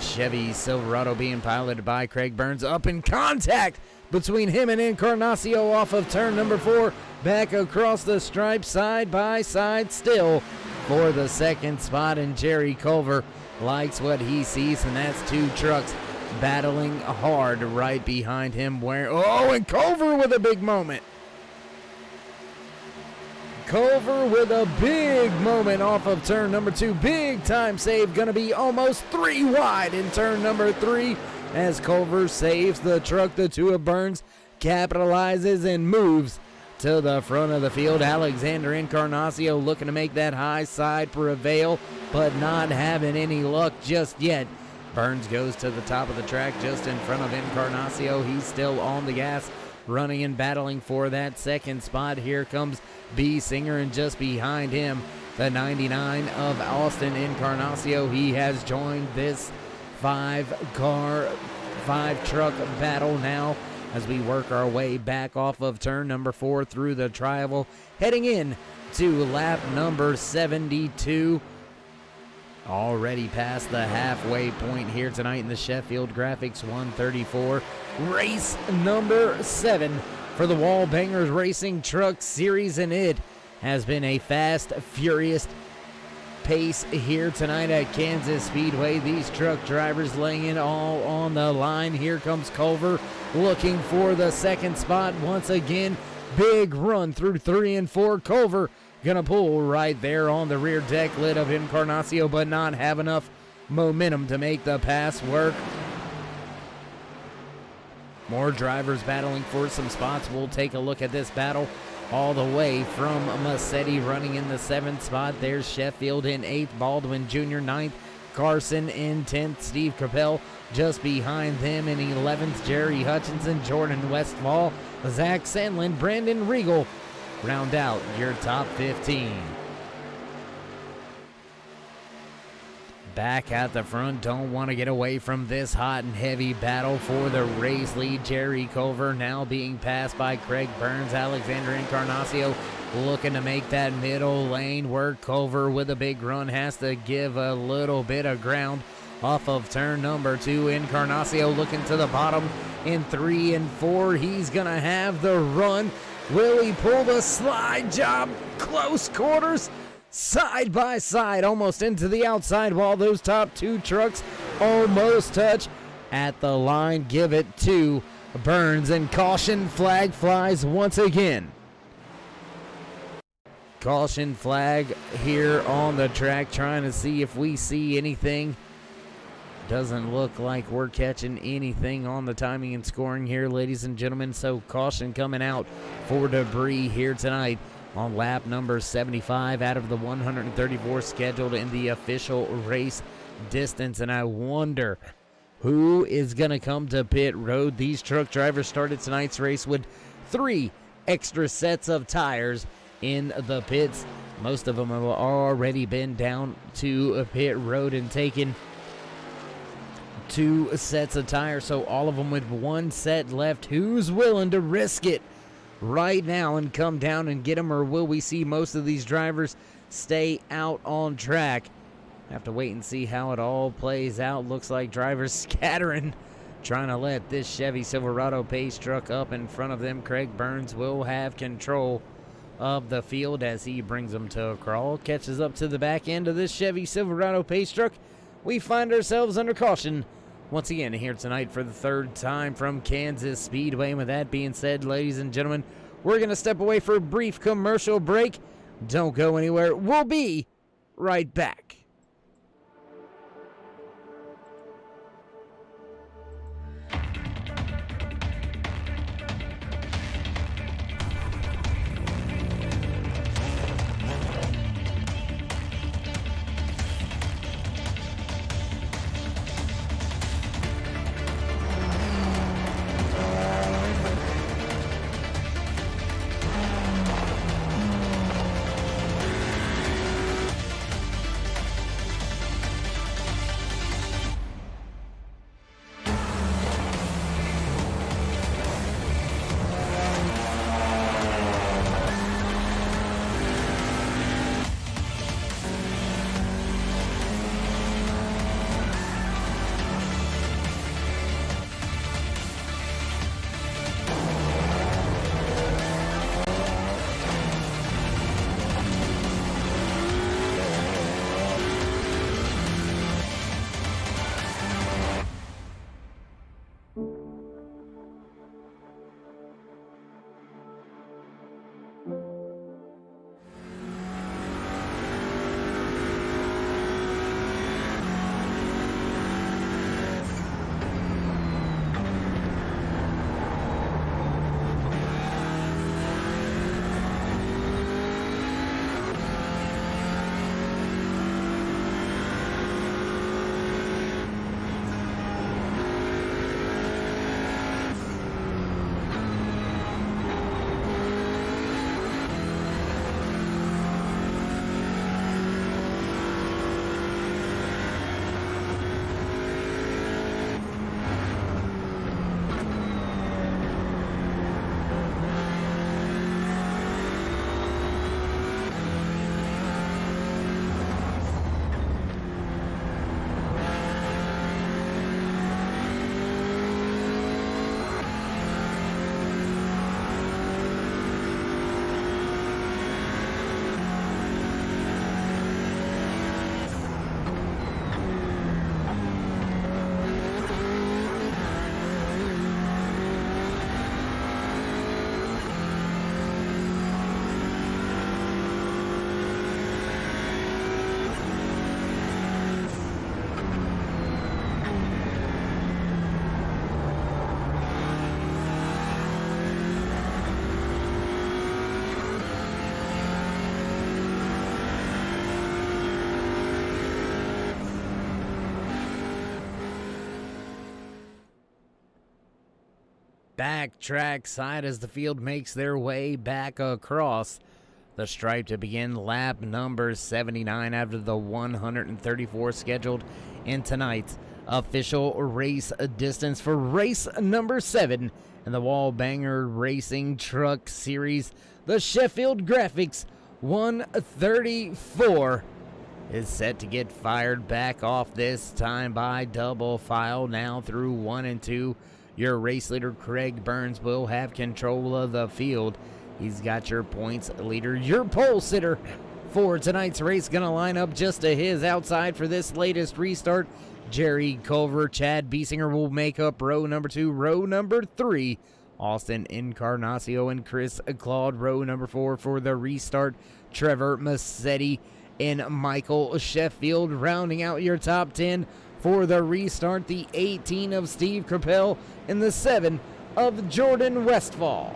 Chevy Silverado being piloted by Craig Burns. Up in contact between him and Encarnacio off of turn number 4. Back across the stripe, side by side still for the 2nd spot. And Jerry Culver likes what he sees, and that's 2 trucks battling hard right behind him. And Culver with a big moment. Culver with a big moment off of turn number 2. Big time save, gonna be almost 3 wide in turn number 3 as Culver saves the truck. The 2 of Burns capitalizes and moves to the front of the field. Alexander Encarnacio looking to make that high side prevail, but not having any luck just yet. Burns goes to the top of the track just in front of Encarnacio. He's still on the gas, running and battling for that 2nd spot. Here comes B. Singer, and just behind him, the 99 of Austin Encarnacio. He has joined this 5-truck battle now as we work our way back off of turn number 4 through the tri-oval, heading in to lap number 72. Already past the halfway point here tonight in the Sheffield Graphics 134. Race number 7 for the Wallbangers Racing Truck Series, and it has been a fast, furious pace here tonight at Kansas Speedway. These truck drivers laying it all on the line. Here comes Culver looking for the 2nd spot once again. Big run through 3 and 4. Culver gonna pull right there on the rear deck lid of Encarnacio, but not have enough momentum to make the pass work. More drivers battling for some spots. We'll take a look at this battle all the way from Massetti running in the 7th spot. There's Sheffield in 8th, Baldwin Jr. 9th, Carson in 10th, Steve Capel just behind them in 11th, Jerry Hutchinson, Jordan Westfall, Zach Sandlin, Brandon Regal round out your top 15. Back at the front, don't want to get away from this hot and heavy battle for the race lead. Jerry Culver now being passed by Craig Burns. Alexander Encarnacio looking to make that middle lane work. Culver with a big run has to give a little bit of ground off of turn number 2. Encarnacio looking to the bottom in 3 and 4. He's going to have the run. Will he pull the slide job? Close quarters. Side by side, almost into the outside wall. Those top 2 trucks almost touch at the line. Give it to Burns, and caution flag flies once again. Caution flag here on the track, trying to see if we see anything. Doesn't look like we're catching anything on the timing and scoring here, ladies and gentlemen. So caution coming out for debris here tonight on lap number 75 out of the 134 scheduled in the official race distance. And I wonder who is going to come to pit road. These truck drivers started tonight's race with 3 extra sets of tires in the pits. Most of them have already been down to pit road and taken 2 sets of tires, so all of them with 1 set left. Who's willing to risk it right now and come down and get them, or will we see most of these drivers stay out on track? Have to wait and see how it all plays out. Looks like drivers scattering, trying to let this Chevy Silverado pace truck up in front of them. Craig Burns will have control of the field as he brings them to a crawl. Catches up to the back end of this Chevy Silverado pace truck. We find ourselves under caution once again here tonight for the third time from Kansas Speedway. And with that being said, ladies and gentlemen, we're going to step away for a brief commercial break. Don't go anywhere. We'll be right back. Backtrack side as the field makes their way back across the stripe to begin lap number 79 after the 134 scheduled in tonight's official race distance for race number 7 in the Wall Banger Racing Truck Series. The Sheffield Graphics 134 is set to get fired back off, this time by double file now through 1 and 2. Your race leader, Craig Burns, will have control of the field. He's got your points leader. Your pole sitter for tonight's race going to line up just to his outside for this latest restart. Jerry Culver, Chad Biesinger will make up row number 2. Row number 3, Austin Encarnacio and Chris Claude. Row number 4 for the restart, Trevor Massetti and Michael Sheffield. Rounding out your top 10 for the restart, the 18 of Steve Capel and the 7 of Jordan Westfall.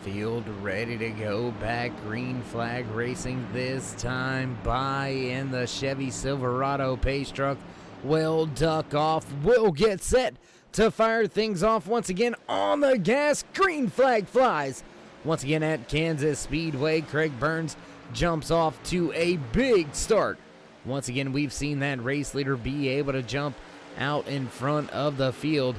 Field ready to go back. Green flag racing this time by in the Chevy Silverado pace truck. Will duck off, will get set to fire things off once again on the gas. Green flag flies once again at Kansas Speedway. Craig Burns jumps off to a big start. Once again, we've seen that race leader be able to jump out in front of the field,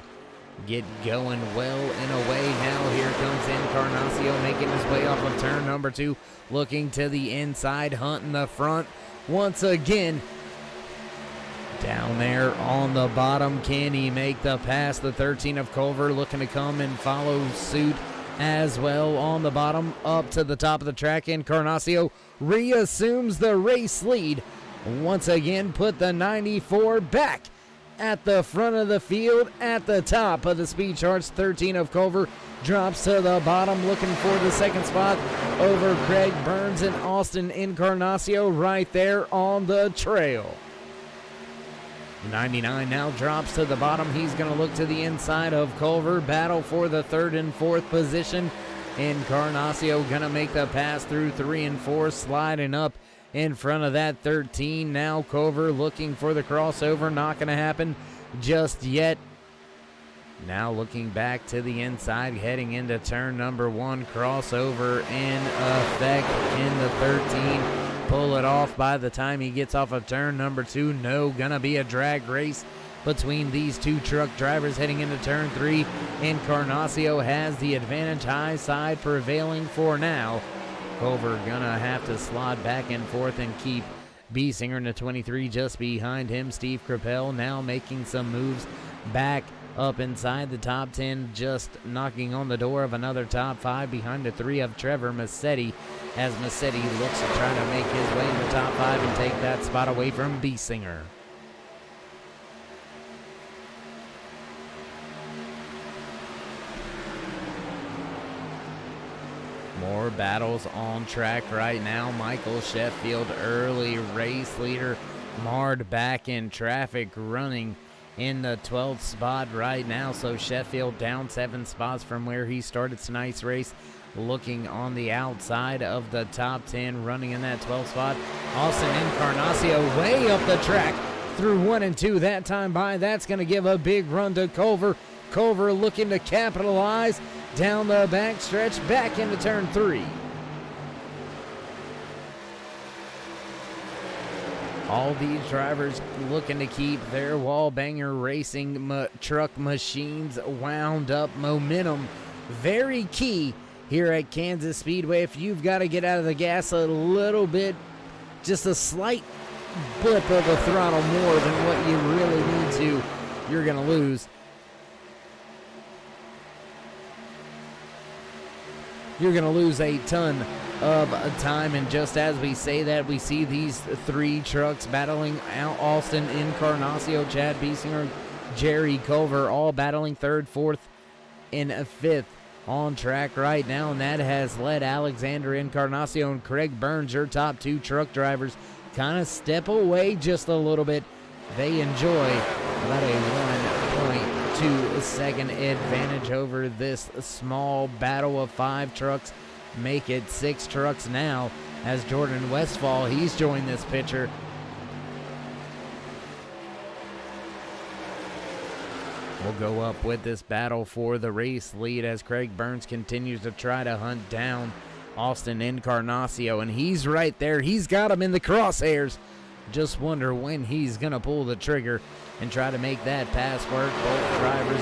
get going well and away. Now here comes Encarnacio making his way off of turn number 2, looking to the inside, hunting the front. Once again, Down there on the bottom, can he make the pass? The 13 of Culver looking to come and follow suit as well on the bottom. Up to the top of the track, Encarnacio reassumes the race lead. Once again, put the 94 back at the front of the field at the top of the speed charts. 13 of Culver drops to the bottom looking for the second spot over Craig Burns and Austin Encarnacio right there on the trail. 99 now drops to the bottom. He's going to look to the inside of Culver. Battle for the third and fourth position. Encarnacio going to make the pass through 3 and 4, sliding up in front of that 13. Now Culver looking for the crossover. Not going to happen just yet. Now looking back to the inside, heading into turn number 1. Crossover in effect in the 13. Pull it off by the time he gets off of turn number 2. No, gonna be a drag race between these two truck drivers heading into turn 3. Encarnacio has the advantage, high side prevailing for now. Culver gonna have to slide back and forth and keep Biesinger in the 23 just behind him. Steve Crapel now making some moves back up inside the top 10, just knocking on the door of another top 5 behind the 3 of Trevor Massetti, as Massetti looks to try to make his way in the top 5 and take that spot away from Biesinger. More battles on track right now. Michael Sheffield, early race leader, marred back in traffic, running in the 12th spot right now. So Sheffield down 7 spots from where he started tonight's race, looking on the outside of the top 10, running in that 12th spot. Austin Encarnacio way up the track through 1 and 2 that time by. That's going to give a big run to Culver. Culver looking to capitalize down the back stretch, back into turn 3. All these drivers looking to keep their wall banger racing truck machines wound up. Momentum very key here at Kansas Speedway. If you've got to get out of the gas a little bit, just a slight blip of the throttle more than what you really need to, you're going to lose. You're going to lose a ton of time, and just as we say that, we see these 3 trucks battling out. Austin Encarnacio, Chad Biesinger, Jerry Culver, all battling 3rd, 4th, and 5th on track right now, and that has led Alexander Encarnacio and Craig Burns, your top 2 truck drivers, kind of step away just a little bit. They enjoy about a 1.2 second advantage over this small battle of 5 trucks. Make it 6 trucks now, as Jordan Westfall, he's joined this picture. We'll go up with this battle for the race lead as Craig Burns continues to try to hunt down Austin Encarnacio, and he's right there. He's got him in the crosshairs. Just wonder when he's going to pull the trigger and try to make that pass work. Both drivers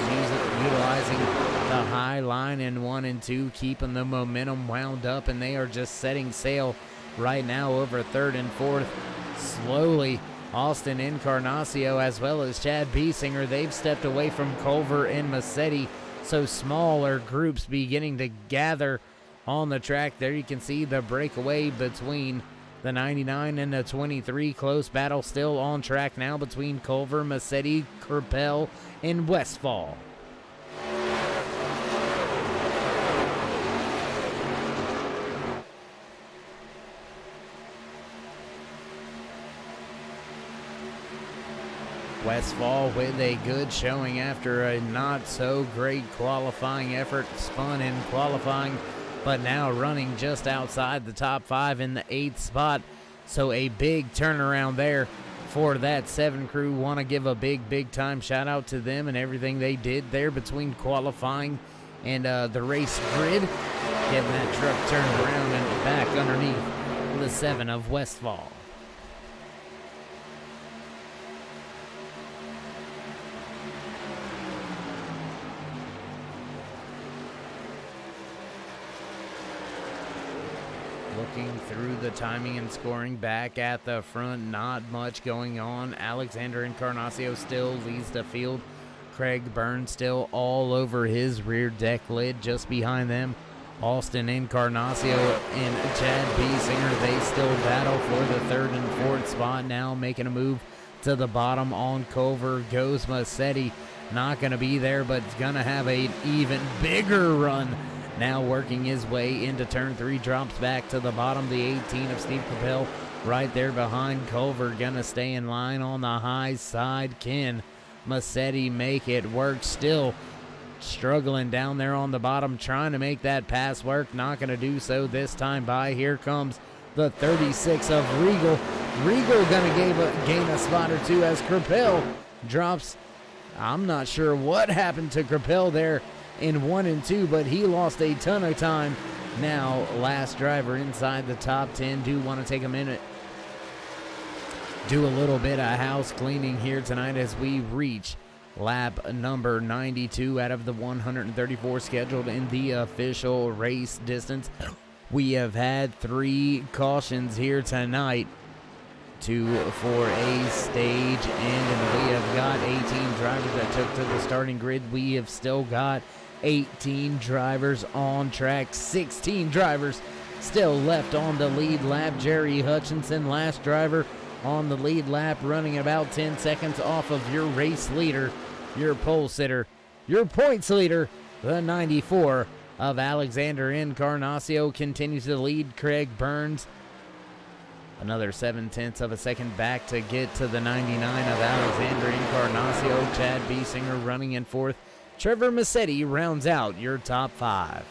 utilizing the high line in 1 and 2, keeping the momentum wound up, and they are just setting sail right now over 3rd and 4th. Slowly, Austin Encarnacio as well as Chad Biesinger, they've stepped away from Culver and Massetti, so smaller groups beginning to gather on the track. There you can see the breakaway between the 99 and the 23. Close battle still on track now between Culver, Massetti, Crapel, and Westfall. Westfall with a good showing after a not so great qualifying effort. Spun in qualifying, but now running just outside the top 5 in the 8th spot. So a big turnaround there for that 7 crew. Want to give a big time shout out to them and everything they did there between qualifying and the race grid, getting that truck turned around and back underneath the 7 of Westfall. Looking through the timing and scoring back at the front, not much going on. Alexander Encarnacio still leads the field. Craig Burns still all over his rear deck lid. Just behind them, Austin Encarnacio and Chad B. Singer. They still battle for the third and fourth spot. Now making a move to the bottom on Culver goes Massetti. Not going to be there, but it's going to have an even bigger run. Now working his way into turn 3, drops back to the bottom. The 18 of Steve Capel right there behind Culver. Gonna stay in line on the high side. Can Massetti make it work? Still struggling down there on the bottom, trying to make that pass work. Not gonna do so this time by. Here comes the 36 of Regal. Regal gonna gain a spot or two as Capel drops. I'm not sure what happened to Capel there in 1 and 2, but he lost a ton of time. Now, last driver inside the top 10. Do want to take a minute, do a little bit of house cleaning here tonight as we reach lap number 92 out of the 134 scheduled in the official race distance. We have had 3 cautions here tonight, 2 for a stage end, and we have got 18 drivers that took to the starting grid. We have still got 18 drivers on track, 16 drivers still left on the lead lap. Jerry Hutchinson, last driver on the lead lap, running about 10 seconds off of your race leader, your pole sitter, your points leader. The 94 of Alexander Encarnacio continues to lead Craig Burns. Another 7/10 of a second back to get to the 99 of Alexander Encarnacio. Chad B. Singer running in fourth. Trevor Massetti rounds out your top 5.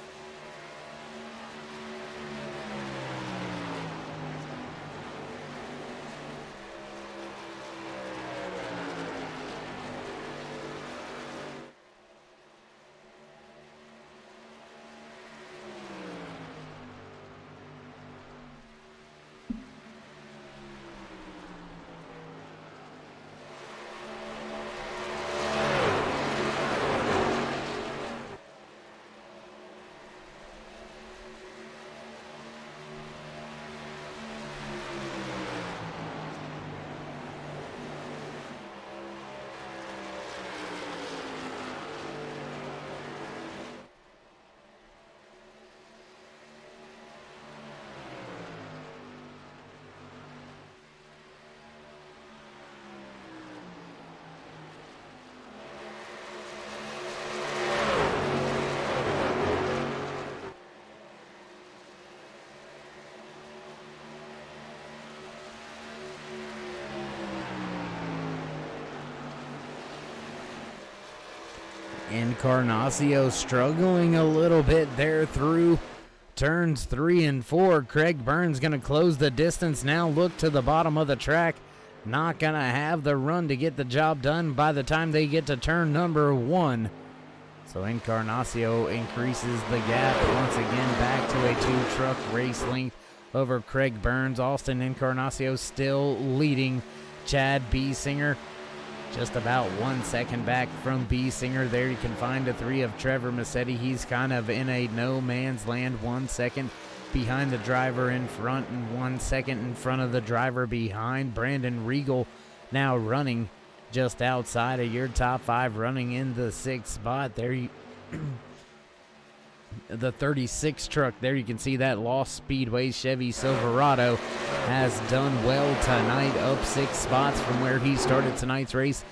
Encarnacio struggling a little bit there through turns 3 and 4. Craig Burns going to close the distance now. Look to the bottom of the track. Not going to have the run to get the job done by the time they get to turn number 1. So Encarnacio increases the gap once again back to a 2-truck race length over Craig Burns. Austin Encarnacio still leading Chad B. Singer. Just about 1 second back from B. Singer there. You can find a 3 of Trevor Massetti. He's kind of in a no man's land. 1 second behind the driver in front and 1 second in front of the driver behind. Brandon Regal now running just outside of your top 5, running in the 6th spot. There you the 36 truck there, you can see that Lost Speedway Chevy Silverado has done well tonight, up 6 spots from where he started tonight's race.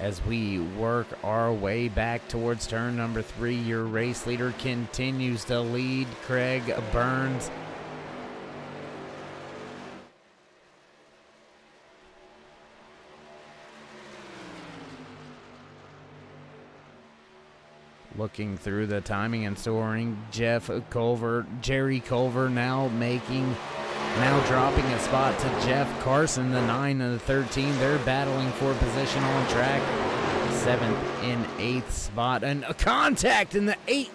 As we work our way back towards turn number 3, your race leader continues to lead Craig Burns. Looking through the timing and scoring, Jerry Culver now dropping a spot to Jeff Carson, the 9 and the 13. They're battling for position on track. 7th and 8th spot, and a contact in the 8.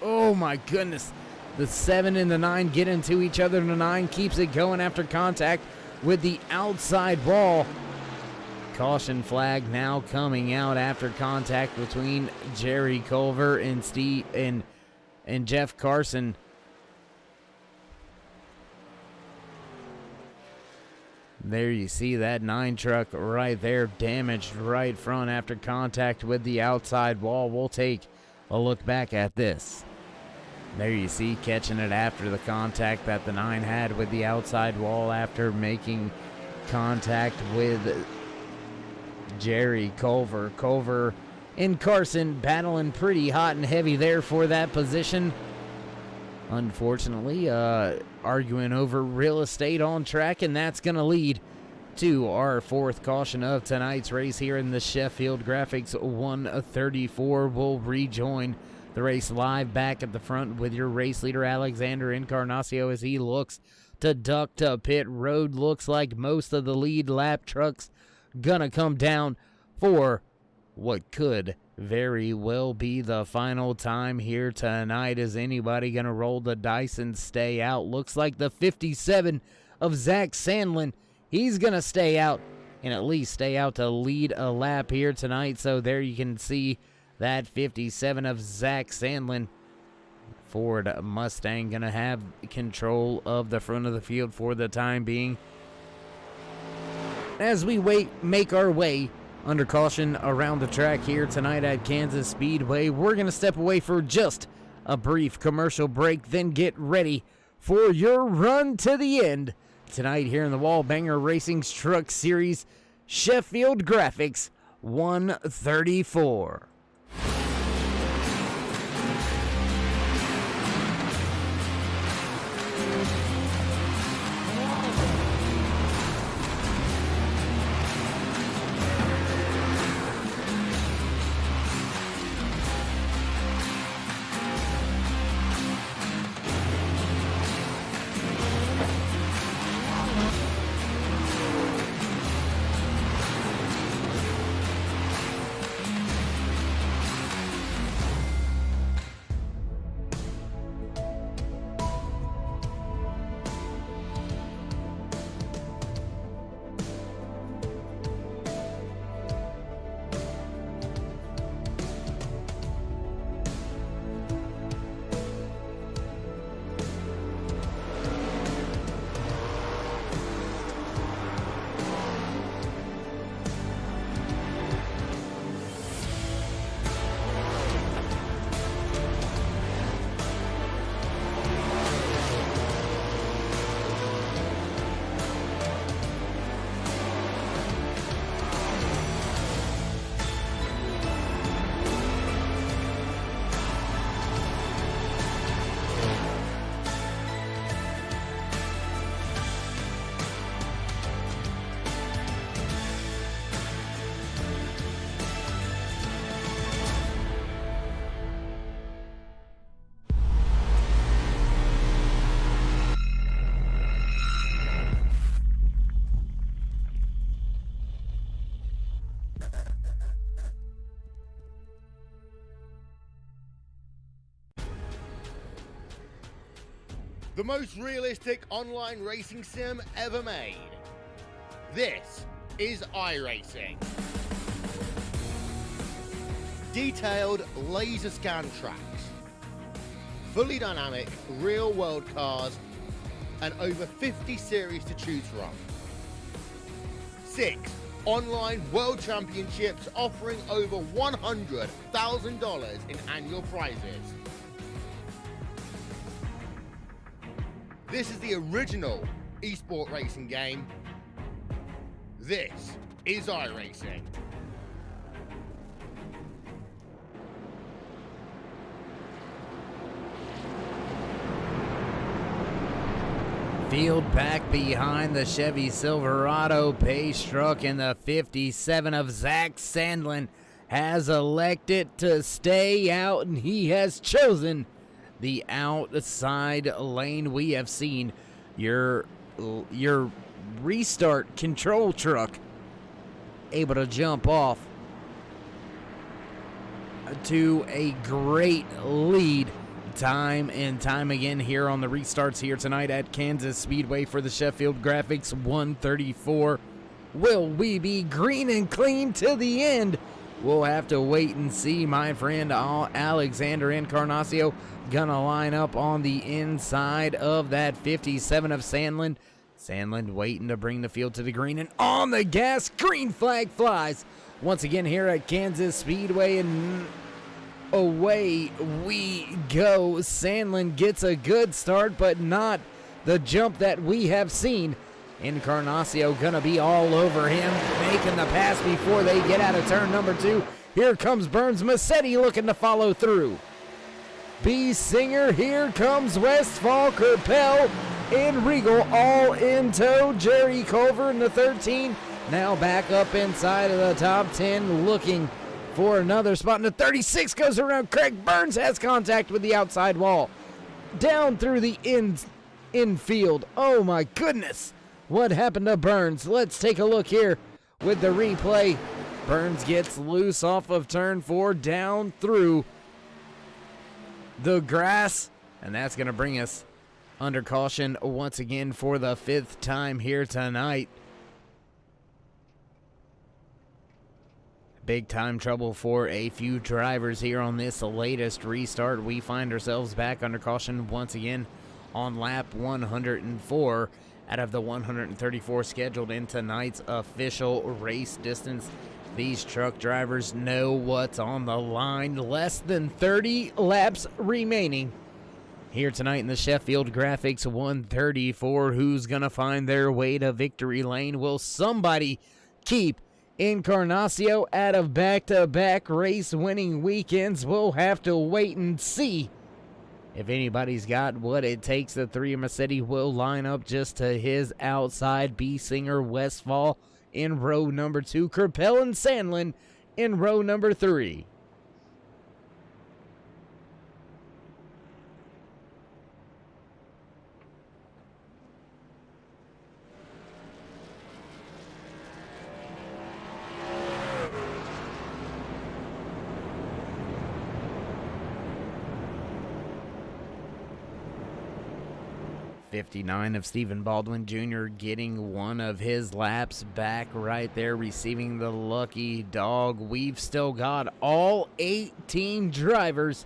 Oh my goodness. The 7 and the 9 get into each other. The 9 keeps it going after contact with the outside wall. Caution flag now coming out after contact between Jerry Culver and Jeff Carson. There you see that 9 truck right there, damaged right front after contact with the outside wall. We'll take a look back at this. There you see catching it after the contact that the 9 had with the outside wall after making contact with Jerry Culver. Culver and Carson battling pretty hot and heavy there for that position. Unfortunately, arguing over real estate on track, and that's going to lead to our 4th caution of tonight's race here in the Sheffield Graphics 134. We'll rejoin the race live back at the front with your race leader, Alexander Encarnacio, as he looks to duck to pit road. Looks like most of the lead lap trucks going to come down for what could very well be the final time here tonight. Is anybody going to roll the dice and stay out? Looks like the 57 of Zach Sandlin. He's going to stay out and at least stay out to lead a lap here tonight. So there you can see that 57 of Zach Sandlin. Ford Mustang going to have control of the front of the field for the time being. As we make our way under caution around the track here tonight at Kansas Speedway, we're going to step away for just a brief commercial break, then get ready for your run to the end tonight here in the Wallbanger Racing's Truck Series Sheffield Graphics 134. The most realistic online racing sim ever made. This is iRacing. Detailed laser scan tracks, fully dynamic real world cars, and over 50 series to choose from. 6 online world championships offering over $100,000 in annual prizes. This is the original esport racing game. This is iRacing. Field back behind the Chevy Silverado pace truck, and the 57 of Zach Sandlin has elected to stay out, and he has chosen the outside lane. We have seen your restart control truck able to jump off to a great lead time and time again here on the restarts here tonight at Kansas Speedway for the Sheffield Graphics 134. Will we be green and clean to the end? We'll have to wait and see, my friend. Alexander Encarnacio gonna line up on the inside of that 57 of Sandlin. Sandlin waiting to bring the field to the green, and on the gas, green flag flies. Once again here at Kansas Speedway, and away we go. Sandlin gets a good start, but not the jump that we have seen. Encarnacio gonna be all over him, making the pass before they get out of turn number 2. Here comes Burns. Massetti looking to follow through. B. Singer, here comes Westfall, Kerpel, and Regal all in tow. Jerry Culver in the 13, now back up inside of the top 10, looking for another spot. And the 36 goes around. Craig Burns has contact with the outside wall. Down through the infield. Oh my goodness. What happened to Burns? Let's take a look here with the replay. Burns gets loose off of turn 4, down through the grass, and that's going to bring us under caution once again for the 5th time here tonight. Big time trouble for a few drivers here on this latest restart. We find ourselves back under caution once again on lap 104 out of the 134 scheduled in tonight's official race distance. These truck drivers know what's on the line. Less than 30 laps remaining here tonight in the Sheffield Graphics 134. Who's going to find their way to victory lane? Will somebody keep Encarnacio out of back-to-back race-winning weekends? We'll have to wait and see. If anybody's got what it takes, the 3 of Massetti will line up just to his outside. B. Singer, Westfall in row number 2. Kerpel and Sandlin in row number 3. '59 of Stephen Baldwin Jr. getting one of his laps back right there, receiving the lucky dog. We've still got all 18 drivers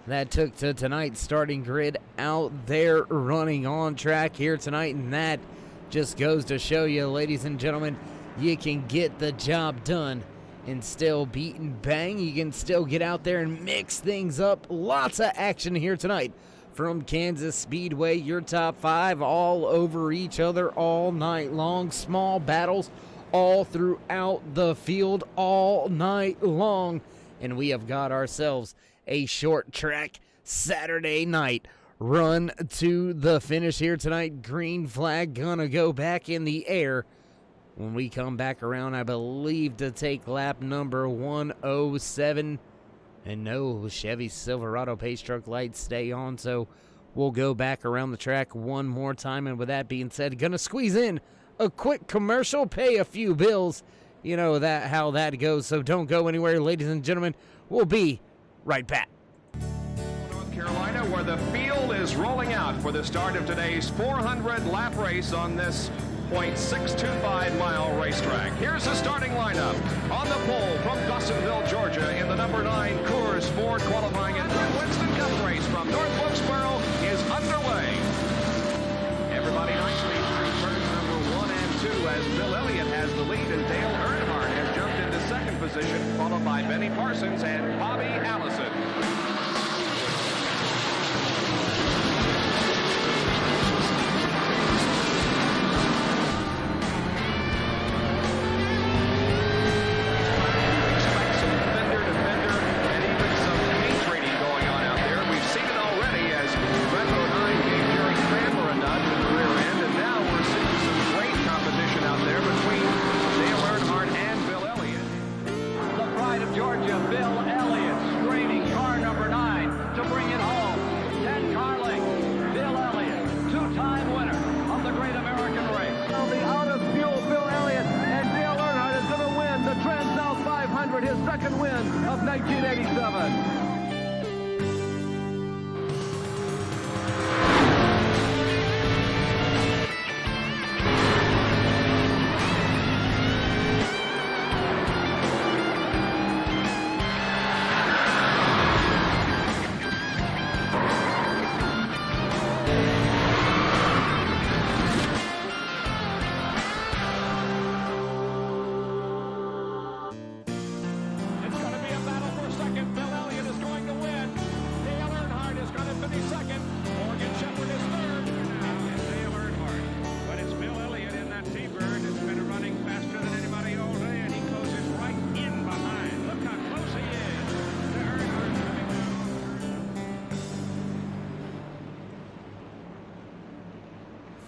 that took to tonight's starting grid out there running on track here tonight, and that just goes to show you, ladies and gentlemen, you can get the job done and still beat and bang. You can still get out there and mix things up. Lots of action here tonight from Kansas Speedway. Your top 5 all over each other all night long. Small battles all throughout the field all night long. And we have got ourselves a short track Saturday night run to the finish here tonight. Green flag gonna go back in the air when we come back around, I believe, to take lap number 107. And no, Chevy Silverado pace truck lights stay on, so we'll go back around the track one more time. And with that being said, gonna squeeze in a quick commercial, pay a few bills. You know that how that goes, so don't go anywhere, ladies and gentlemen. We'll be right back. North Carolina, where the field is rolling out for the start of today's 400-lap race on this .625-mile racetrack. Here's the starting lineup. On the pole from Dawsonville, Georgia, in the number 9 Coors Ford qualifying and Winston Cup race from North Wilkesboro is underway. Everybody nicely through turns number 1 and 2 as Bill Elliott has the lead and Dale Earnhardt has jumped into second position, followed by Benny Parsons and Bobby Allison. Georgia, Bill Elliott.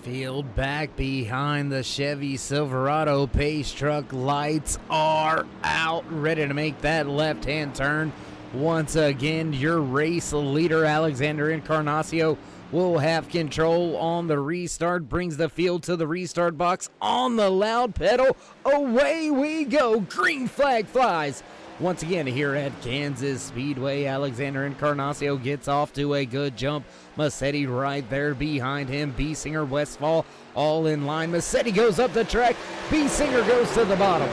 Field back behind the Chevy Silverado pace truck. Lights are out, ready to make that left-hand turn. Once again, your race leader, Alexander Encarnacio, will have control on the restart. Brings the field to the restart box on the loud pedal. Away we go. Green flag flies. Once again, here at Kansas Speedway, Alexander Encarnacio gets off to a good jump. Massetti right there behind him. B-Singer, Westfall, all in line. Massetti goes up the track. B-Singer goes to the bottom.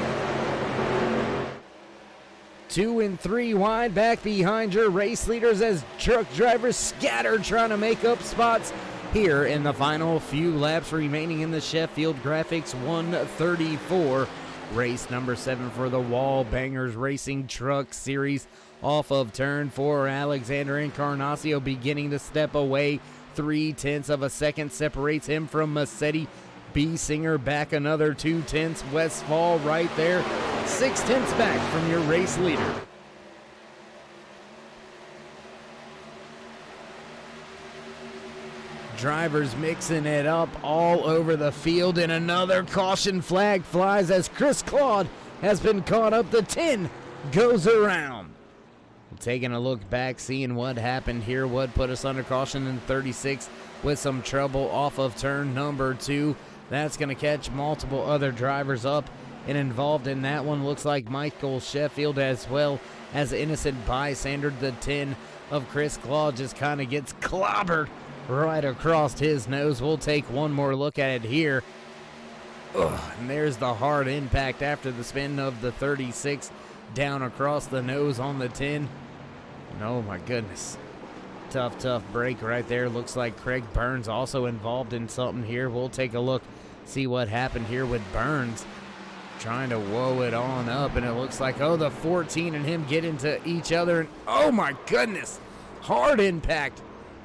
2 and 3 wide back behind your race leaders as truck drivers scatter trying to make up spots here in the final few laps remaining in the Sheffield Graphics 134. Race number 7 for the Wall Bangers Racing Truck Series. Off of turn 4, Alexander Encarnacio beginning to step away. 0.3 of a second separates him from Massetti. B-Singer back another 0.2. Westfall right there. 0.6 back from your race leader. Drivers mixing it up all over the field, and another caution flag flies as Chris Claude has been caught up. The 10 goes around. Taking a look back, seeing what happened here, what put us under caution in 36 with some trouble off of turn number 2. That's going to catch multiple other drivers up, and involved in that one looks like Michael Sheffield as well as innocent bystander. The 10 of Chris Claude just kind of gets clobbered right across his nose. We'll take one more look at it here. And there's the hard impact after the spin of the 36 down across the nose on the 10. And oh my goodness. Tough break right there. Looks like Craig Burns also involved in something here. We'll take a look, see what happened here with Burns. Trying to woe it on up, and it looks like, oh, the 14 and him get into each other. And oh my goodness. Hard impact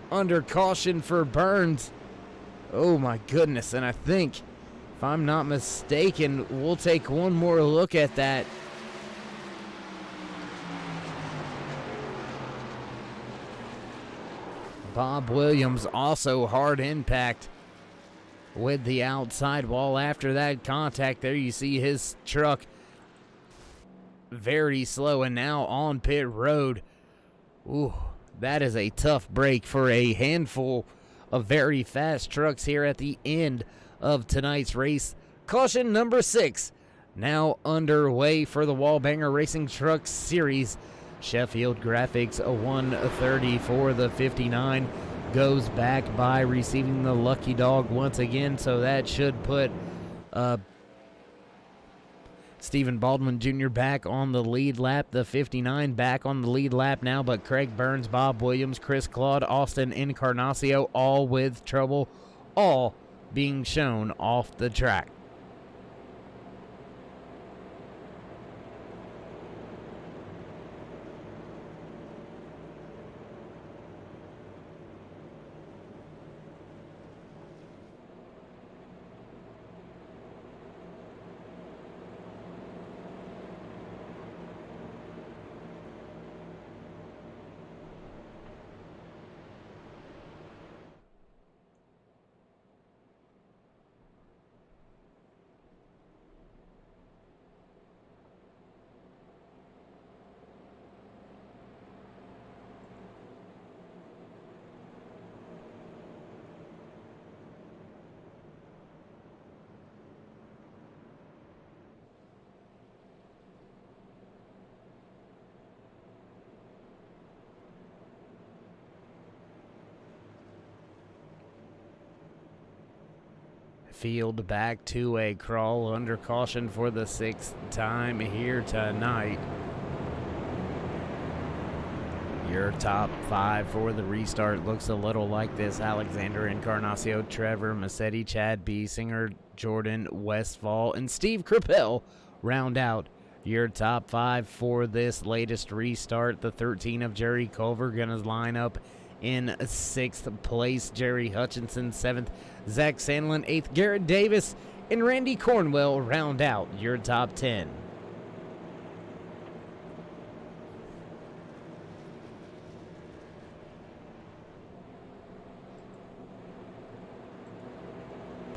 under caution for Burns. Oh my goodness. And I think, if I'm not mistaken, we'll take one more look at that. Bob Williams also hard impact with the outside wall. After that contact there, you see his truck very slow and now on pit road. Ooh, that is a tough break for a handful of very fast trucks here at the end of tonight's race. Caution number 6 now underway for the Wallbanger Racing Truck Series. Sheffield Graphics 134. The 59 goes back by receiving the lucky dog once again, so that should put Stephen Baldwin Jr. back on the lead lap. The 59 back on the lead lap now, but Craig Burns, Bob Williams, Chris Claude, Austin Encarnacio, all with trouble, all being shown off the track. Field back to a crawl under caution for the 6th time here tonight. Your top 5 for the restart looks a little like this. Alexander Encarnacio, Trevor Massetti, Chad B-Singer, Jordan Westfall, and Steve Crapell round out your top 5 for this latest restart. The 13 of Jerry Culver going to line up in 6th place. Jerry Hutchinson 7th. Zach Sandlin 8th. Garrett Davis and Randy Cornwell round out your top 10.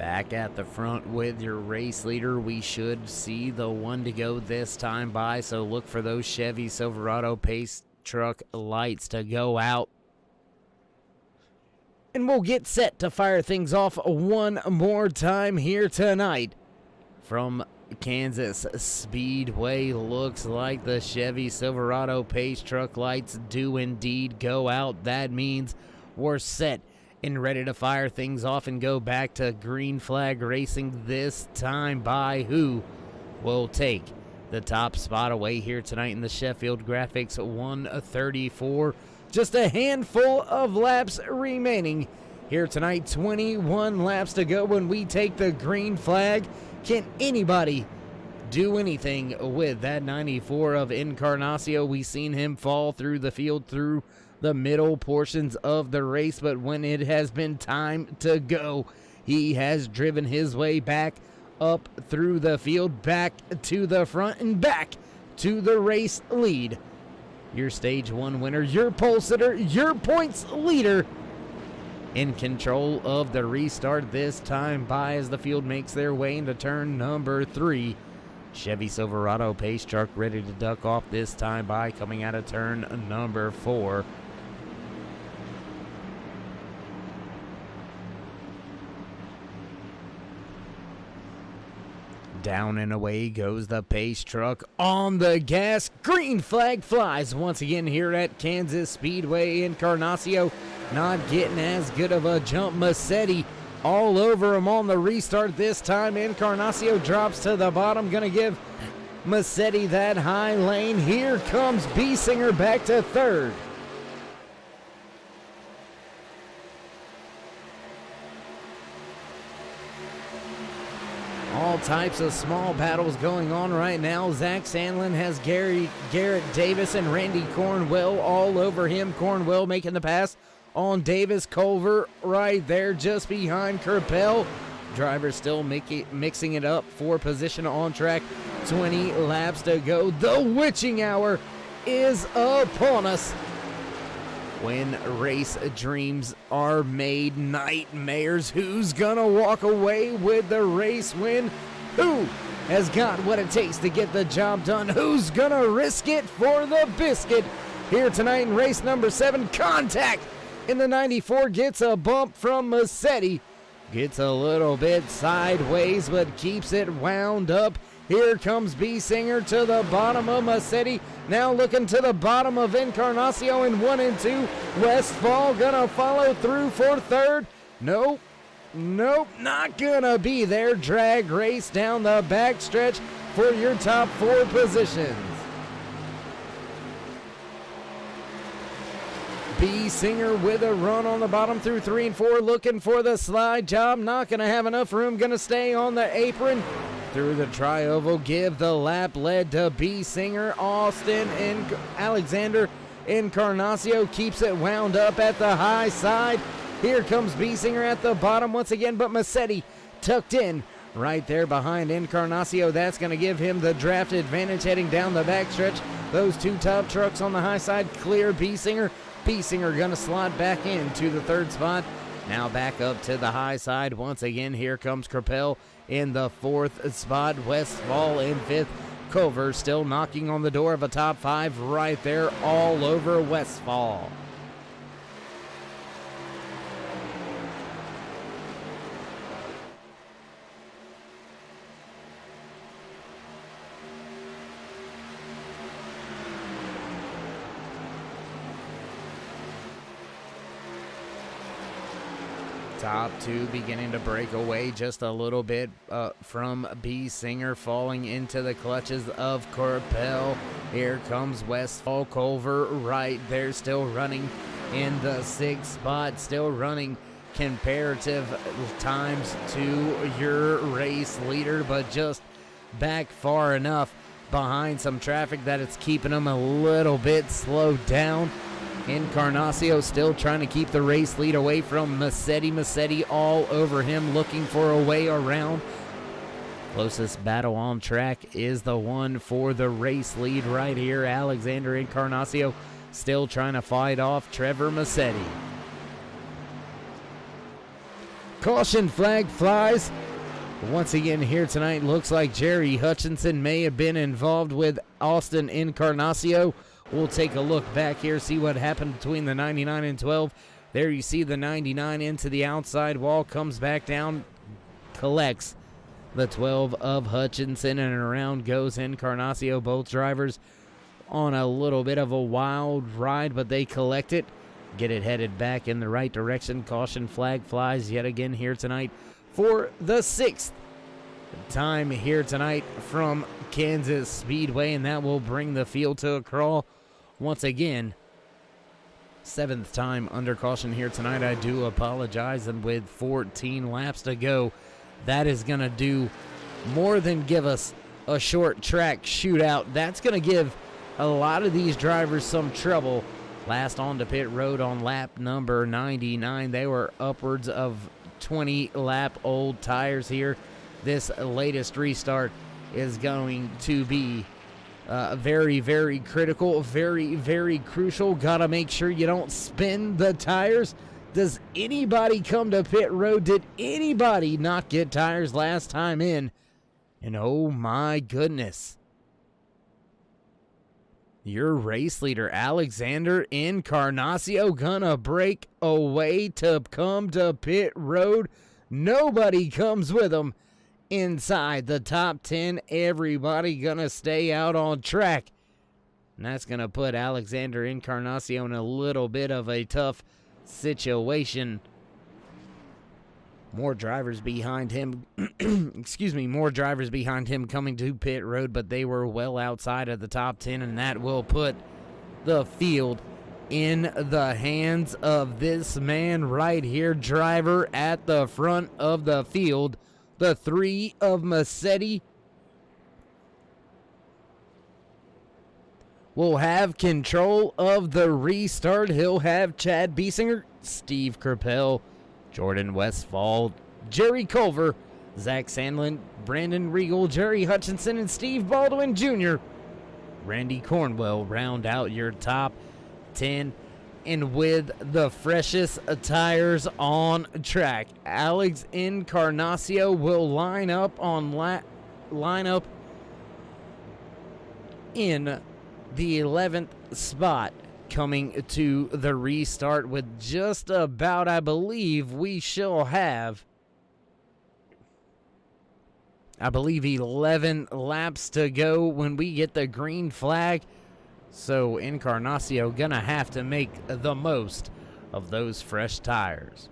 Back at the front with your race leader, we should see the one to go this time by, so look for those Chevy Silverado pace truck lights to go out. And we'll get set to fire things off one more time here tonight from Kansas Speedway. Looks like the Chevy Silverado pace truck lights do indeed go out. That means we're set and ready to fire things off and go back to green flag racing, this time by who will take the top spot away here tonight in the Sheffield Graphics 134. Just a handful of laps remaining here tonight. 21 laps to go when we take the green flag. Can anybody do anything with that 94 of Encarnacio? We seen him fall through the field through the middle portions of the race, but when it has been time to go, he has driven his way back up through the field, back to the front, and back to the race lead. Your stage one winner, your pole sitter, your points leader, in control of the restart this time by as the field makes their way into turn number 3. Chevy Silverado pace truck ready to duck off this time by, coming out of turn number 4. Down and away goes the pace truck on the gas. Green flag flies once again here at Kansas Speedway. Encarnacio not getting as good of a jump. Massetti all over him on the restart this time. Encarnacio drops to the bottom. Gonna give Massetti that high lane. Here comes Biesinger back to third. All types of small battles going on right now. Zach Sandlin has Garrett Davis and Randy Cornwell all over him. Cornwell making the pass on Davis. Culver right there just behind Kerpel. Driver still mixing it up for position on track. 20 laps to go. The witching hour is upon us. When race dreams are made nightmares, who's gonna walk away with the race win? Who has got what it takes to get the job done? Who's gonna risk it for the biscuit? Here tonight in race number 7, contact in the 94, gets a bump from Massetti. Gets a little bit sideways, but keeps it wound up. Here comes Biesinger to the bottom of Massetti. Now looking to the bottom of Encarnacio in 1 and 2. Westfall gonna follow through for third. Nope, not gonna be there. Drag race down the backstretch for your top 4 positions. Biesinger with a run on the bottom through 3 and 4, looking for the slide job. Not gonna have enough room, gonna stay on the apron. Through the tri-oval, give the lap lead to Biesinger. Austin and Alexander Encarnacio keeps it wound up at the high side. Here comes Biesinger at the bottom once again, but Massetti tucked in right there behind Encarnacio. That's going to give him the draft advantage heading down the backstretch. Those 2 top trucks on the high side clear Biesinger. Biesinger going to slot back into the 3rd spot. Now back up to the high side once again. Here comes Kerpel in the 4th spot. Westfall in 5th. Culver still knocking on the door of a top 5 right there all over Westfall. Top 2 beginning to break away just a little bit from Biesinger, falling into the clutches of Kerpel. Here comes Westfall. Culver right there, still running in the 6th spot, still running comparative times to your race leader, but just back far enough behind some traffic that it's keeping him a little bit slowed down. Encarnacio still trying to keep the race lead away from Massetti. Massetti all over him, looking for a way around. Closest battle on track is the one for the race lead right here. Alexander Encarnacio still trying to fight off Trevor Massetti. Caution flag flies. Once again here tonight, looks like Jerry Hutchinson may have been involved with Austin Encarnacio. We'll take a look back here, see what happened between the 99 and 12. There you see the 99 into the outside wall, comes back down, collects the 12 of Hutchinson, and around goes Encarnacio. Both drivers on a little bit of a wild ride, but they collect it, get it headed back in the right direction. Caution flag flies yet again here tonight for the 6th time here tonight from Kansas Speedway, and that will bring the field to a crawl once again. 7th time under caution here tonight. I do apologize, and with 14 laps to go, that is going to do more than give us a short track shootout. That's going to give a lot of these drivers some trouble. Last on to pit road on lap number 99. They were upwards of 20 lap old tires here. This latest restart is going to be very, very critical, very, very crucial. Gotta make sure you don't spin the tires. Does anybody come to pit road? Did anybody not get tires last time in? And oh my goodness, your race leader, Alexander Encarnacio, gonna break away to come to pit road. Nobody comes with him inside the top 10. Everybody gonna stay out on track. And that's gonna put Alexander Encarnacio in a little bit of a tough situation. More drivers behind him, more drivers behind him coming to pit road, but they were well outside of the top 10, and that will put the field in the hands of this man right here, driver at the front of the field, the 3 of Massetti. Will have control of the restart. He'll have Chad Biesinger, Steve Kerpel, Jordan Westfall, Jerry Culver, Zach Sandlin, Brandon Regal, Jerry Hutchinson, and Steve Baldwin Jr. Randy Cornwell round out your top 10. And with the freshest tires on track, Alex Encarnacio will line up in the 11th spot, coming to the restart with just about, I believe, we shall have, 11 laps to go when we get the green flag. So Encarnacio gonna have to make the most of those fresh tires.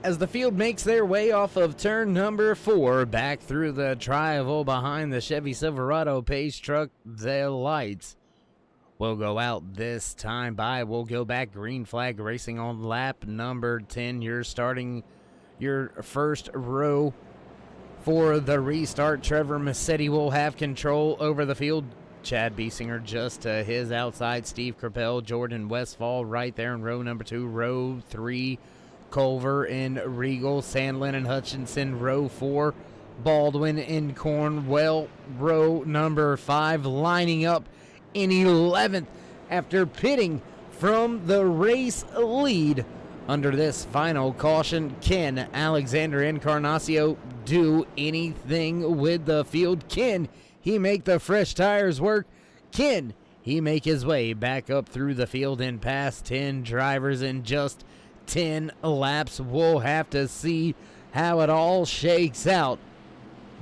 As the field makes their way off of turn number 4, back through the tri-oval behind the Chevy Silverado pace truck, the lights will go out this time by. We'll go back, green flag racing on lap number 10. You're starting your first row for the restart. Trevor Massetti will have control over the field. Chad Biesinger just to his outside. Steve Kerpel, Jordan Westfall right there in row number 2. Row 3, Culver and Regal, Sandlin and Hutchinson. Row 4, Baldwin and Cornwell. Row number 5 lining up in 11th after pitting from the race lead. Under this final caution, can Alexander Encarnacio do anything with the field? Can he make the fresh tires work? Can he make his way back up through the field and past 10 drivers in just 10 laps. We'll have to see how it all shakes out.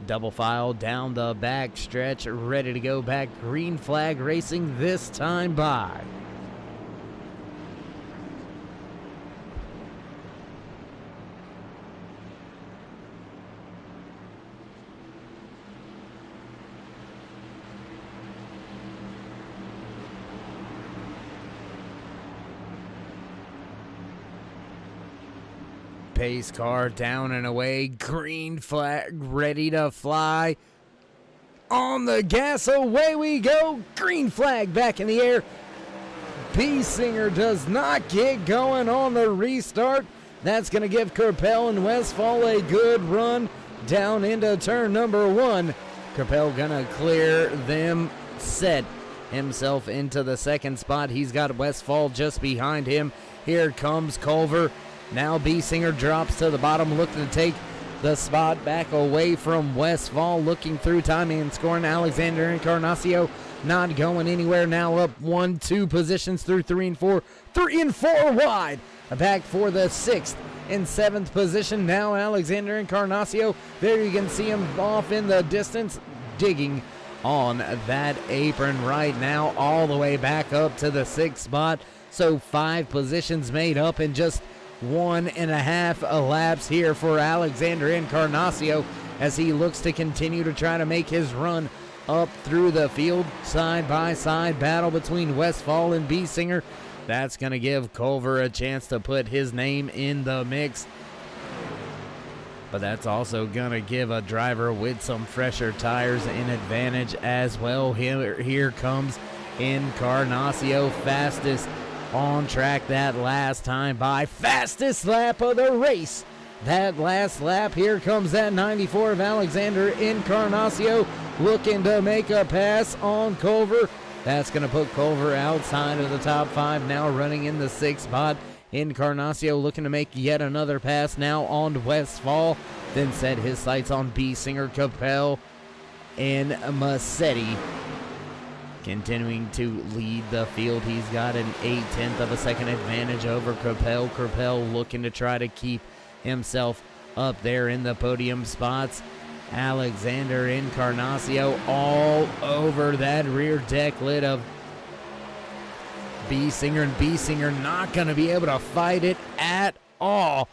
Double file down the back stretch, ready to go back. Green flag racing this time by. Pace car down and away. Green flag ready to fly. On the gas, away we go. Green flag back in the air. B Singer does not get going on the restart. That's going to give Kerpel and Westfall a good run down into turn number 1. Kerpel going to clear them, set himself into the second spot. He's got Westfall just behind him. Here comes Culver. Now B Singer drops to the bottom, looking to take the spot back away from Westfall, looking through timing and scoring. Alexander Encarnacio not going anywhere. Now up 1-2 positions through 3 and 4. 3 and 4 wide. Back for the 6th and 7th position. Now Alexander Encarnacio. There you can see him off in the distance, digging on that apron right now, all the way back up to the 6th spot. So 5 positions made up in just 1.5 laps here for Alexander Encarnacio as he looks to continue to try to make his run up through the field. Side by side battle between Westfall and B Singer. That's going to give Culver a chance to put his name in the mix. But that's also going to give a driver with some fresher tires an advantage as well. Here comes Encarnacio, fastest on track that last time by. Fastest lap of the race. That last lap. Here comes that 94 of Alexander Encarnacio looking to make a pass on Culver. That's going to put Culver outside of the top 5, now running in the 6th spot. Encarnacio looking to make yet another pass now on Westfall, then set his sights on B Singer, Capel, and Massetti. Continuing to lead the field. He's got an 0.8 of a second advantage over Kerpel. Kerpel looking to try to keep himself up there in the podium spots. Alexander Encarnacio all over that rear deck lid of B Singer, and B Singer not going to be able to fight it at all.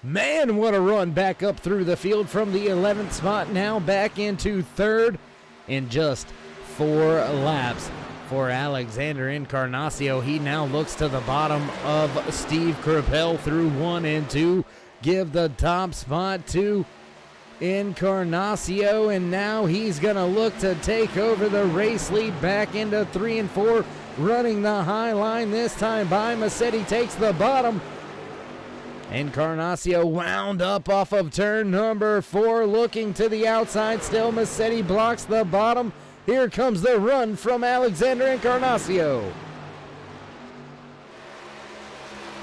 Man, what a run back up through the field from the 11th spot, now back into 3rd in just 4 laps for Alexander Encarnacio. He now looks to the bottom of Steve Kerpel through 1 and 2. Give the top spot to Encarnacio, and now he's going to look to take over the race lead back into 3 and 4. Running the high line this time by Massetti, takes the bottom. Encarnacio wound up off of turn number 4, looking to the outside still. Massetti blocks the bottom. Here comes the run from Alexander Encarnacio.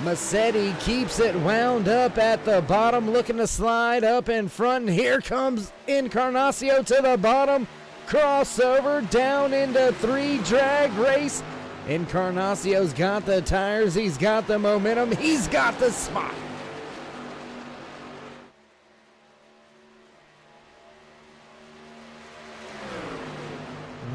Massetti keeps it wound up at the bottom, looking to slide up in front. And here comes Encarnacio to the bottom. Crossover down into 3, drag race. Encarnacio's got the tires, he's got the momentum, he's got the spot.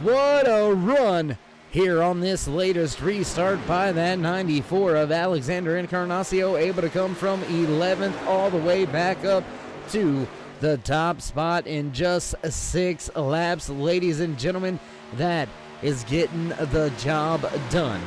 What a run here on this latest restart by that 94 of Alexander Encarnacio, able to come from 11th all the way back up to the top spot in just 6 laps. Ladies and gentlemen, that is getting the job done.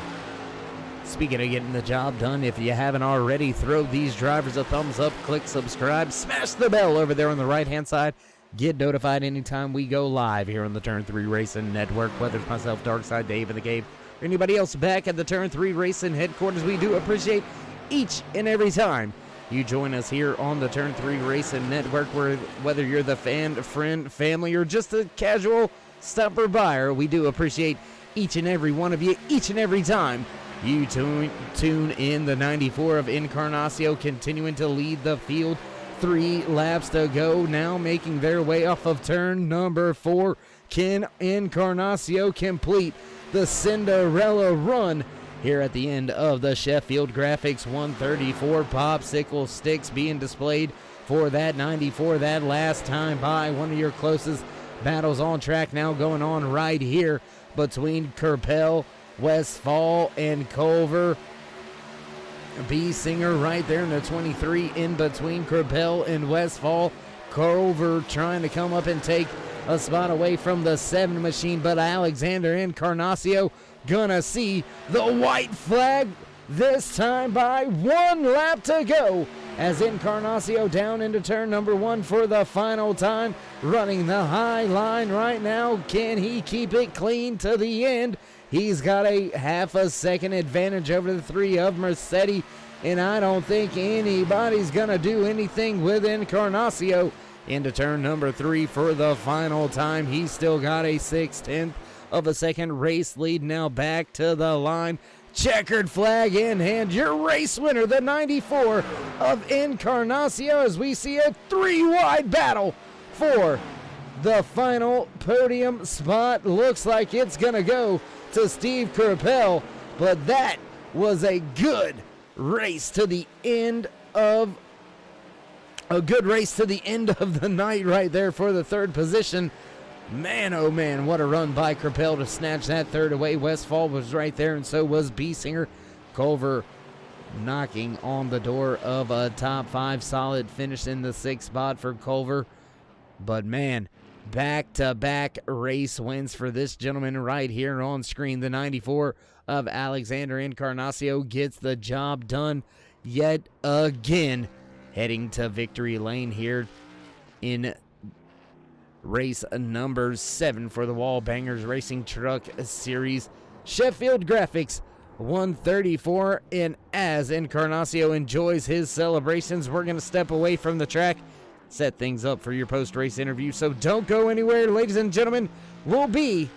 Speaking of getting the job done, if you haven't already, throw these drivers a thumbs up, click subscribe, smash the bell over there on the right-hand side. Get notified anytime we go live here on the Turn 3 Racing Network, whether it's myself, Darkside Dave in the Cave, or anybody else back at the Turn 3 Racing headquarters. We do appreciate each and every time you join us here on the Turn 3 Racing Network, where whether you're the fan, friend, family, or just a casual stopper buyer, we do appreciate each and every one of you, each and every time you tune in. The 94 of Encarnacio continuing to lead the field. 3 laps to go, now making their way off of turn number 4. Can Encarnacio complete the Cinderella run here at the end of the Sheffield Graphics 134. Popsicle sticks being displayed for that 94, that last time by one of your closest battles on track now going on right here between Kerpel, Westfall, and Culver. B Singer right there in the 23 in between Kerpel and Westfall. Culver trying to come up and take a spot away from the 7 machine, but Alexander Encarnacio gonna see the white flag this time by 1 lap to go as Encarnacio down into turn number 1 for the final time, running the high line right now. Can he keep it clean to the end? He's got a half a second advantage over the 3 of Mercedes, and I don't think anybody's gonna do anything with Encarnacio into turn number 3 for the final time. He's still got a 6/10 of a second race lead. Now back to the line. Checkered flag in hand. Your race winner, the 94 of Encarnacio, as we see a 3-wide battle for the final podium spot. Looks like it's going to go to Steve Kerpel, but that was a good race to the end of the night right there for the 3rd position. Man, oh man, what a run by Kerpel to snatch that 3rd away. Westfall was right there, and so was B Singer. Culver knocking on the door of a top 5. Solid finish in the 6th spot for Culver. But man, back-to-back race wins for this gentleman right here on screen. The 94 of Alexander Encarnacio gets the job done yet again, heading to victory lane here in race number 7 for the Wall Bangers Racing Truck Series. Sheffield Graphics 134, and as Encarnacio enjoys his celebrations, we're going to step away from the track, set things up for your post-race interview, so don't go anywhere, ladies and gentlemen. We'll be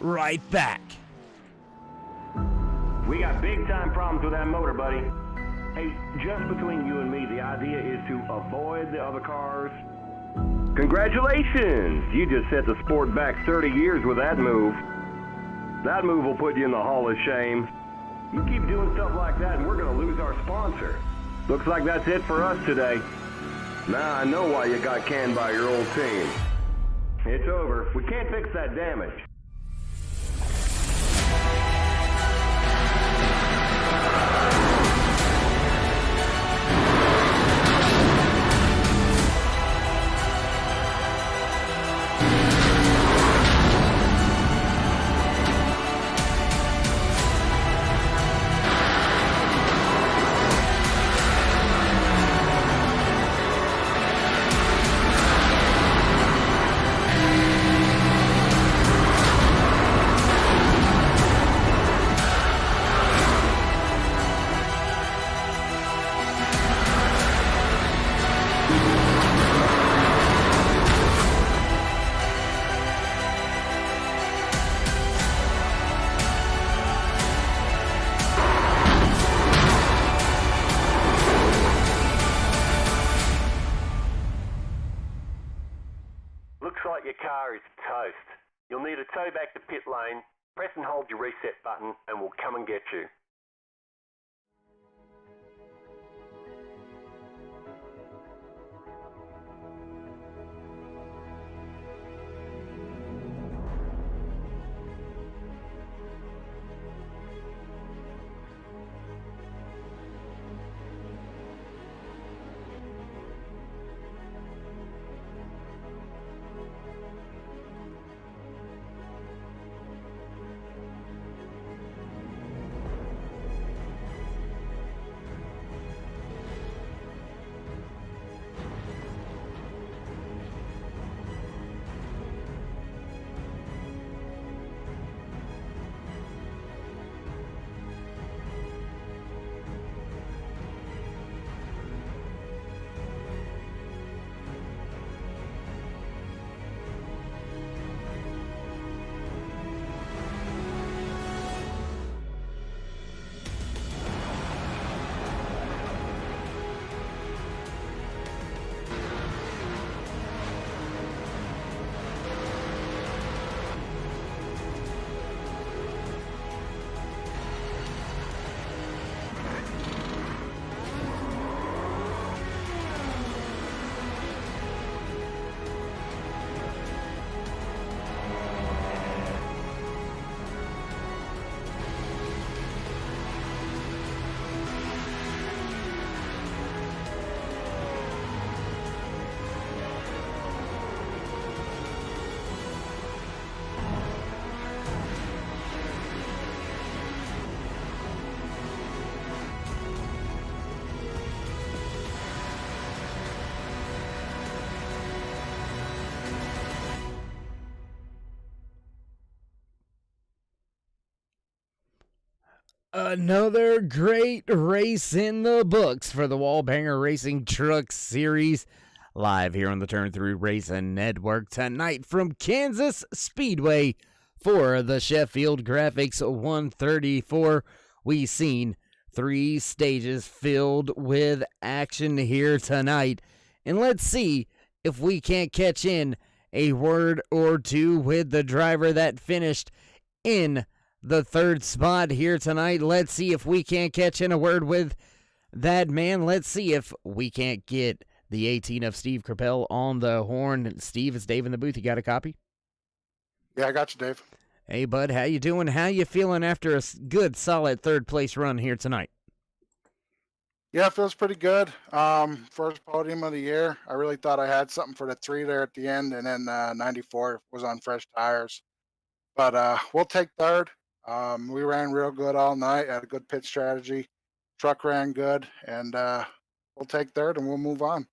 right back. We got big-time problems with that motor, buddy. Hey, just between you and me, the idea is to avoid the other cars. Congratulations! You just set the sport back 30 years with that move. That move will put you in the Hall of Shame. You keep doing stuff like that and we're going to lose our sponsor. Looks like that's it for us today. Now I know why you got canned by your old team. It's over. We can't fix that damage. You'll need a tow back to pit lane. Press and hold your reset button and we'll come and get you. Another great race in the books for the Wallbanger Racing Truck Series. Live here on the Turn 3 Racing Network tonight from Kansas Speedway for the Sheffield Graphics 134. We've seen 3 stages filled with action here tonight. And let's see if we can't catch in a word or two with the driver that finished in the 3rd spot here tonight. Let's see if we can't catch in a word with that man. Let's see if we can't get the 18 of Steve Crapell on the horn. Steve, it's Dave in the booth. You got a copy? Yeah, I got you, Dave. Hey, bud, how you doing? How you feeling after a good, solid 3rd place run here tonight? Yeah, it feels pretty good. First podium of the year. I really thought I had something for the 3 there at the end, and then 94 was on fresh tires. But we'll take 3rd. We ran real good all night, had a good pit strategy. Truck ran good, and we'll take 3rd and we'll move on.